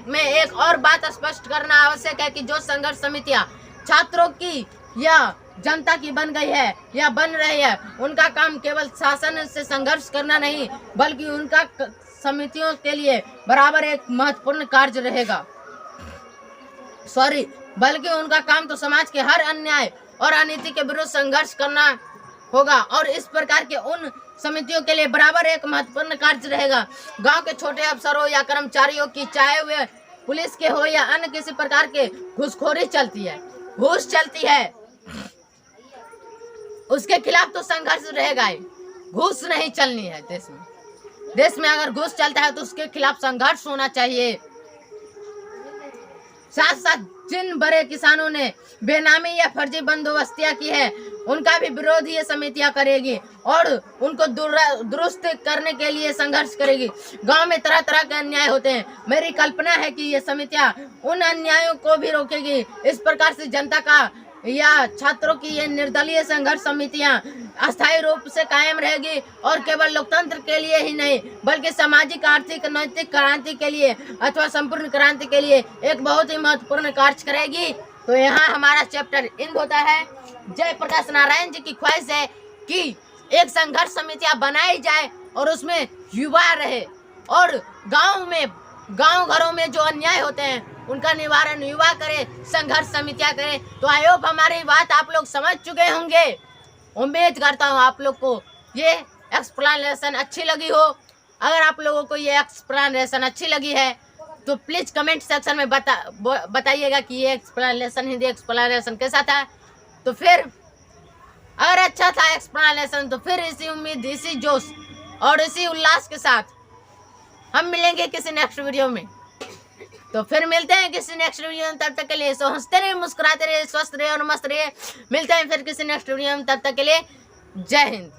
S1: में एक और बात स्पष्ट करना आवश्यक है कि जो संघर्ष समितियां छात्रों की या जनता की बन गई है या बन रही है, उनका काम केवल शासन से संघर्ष करना नहीं बल्कि उनका समितियों के लिए बराबर एक महत्वपूर्ण कार्य रहेगा। बल्कि उनका काम तो समाज के हर अन्याय और अनीति के विरुद्ध संघर्ष करना होगा। और इस प्रकार के उन समितियों के लिए बराबर एक महत्वपूर्ण कार्य रहेगा। गांव के छोटे अफसरों या कर्मचारियों की, चाहे वे पुलिस के हो या अन्य किसी प्रकार के घूसखोरी चलती है, घूस चलती है, उसके खिलाफ तो संघर्ष रहेगा ही। घूस नहीं चलनी है देश में। देश में अगर घूस चलता है तो उसके खिलाफ संघर्ष होना चाहिए। साथ साथ जिन बड़े किसानों ने बेनामी या फर्जी बंदोबस्तियां की है, उनका भी विरोध ये समितियां करेगी और उनको दुरुस्त करने के लिए संघर्ष करेगी। गांव में तरह तरह के अन्याय होते हैं। मेरी कल्पना है कि ये समितियां उन अन्यायों को भी रोकेगी। इस प्रकार से जनता का या छात्रों की ये निर्दलीय संघर्ष समितियां अस्थायी रूप से कायम रहेगी और केवल लोकतंत्र के लिए ही नहीं बल्कि सामाजिक, आर्थिक, नैतिक क्रांति के लिए अथवा संपूर्ण क्रांति के लिए एक बहुत ही महत्वपूर्ण कार्य करेगी। तो यहाँ हमारा चैप्टर इंद होता है। जयप्रकाश नारायण जी की ख्वाहिश है कि एक संघर्ष समितियां बनाई जाए और उसमें युवा रहे और गांव घरों में जो अन्याय होते हैं उनका निवारण युवा करे, संघर्ष समितियां करे। तो आई होप हमारी बात आप लोग समझ चुके होंगे। उम्मीद करता हूँ आप लोग को ये एक्सप्लेनेशन अच्छी लगी हो। अगर आप लोगों को ये एक्सप्लेनेशन अच्छी लगी है तो प्लीज कमेंट सेक्शन में बताइएगा कि ये एक्सप्लेनेशन, हिंदी एक्सप्लेनेशन कैसा था। तो फिर अगर अच्छा था एक्सप्लेनेशन तो फिर इसी उम्मीद, इसी जोश और इसी उल्लास के साथ हम मिलेंगे किसी नेक्स्ट वीडियो में। तो फिर मिलते हैं किसी नेक्स्ट वीडियो में। तब तक के लिए हंसते रहिए, मुस्कुराते रहिए, स्वस्थ रहिए और मस्त रहिए। मिलते हैं फिर किसी नेक्स्ट वीडियो में। तब तक के लिए जय हिंद।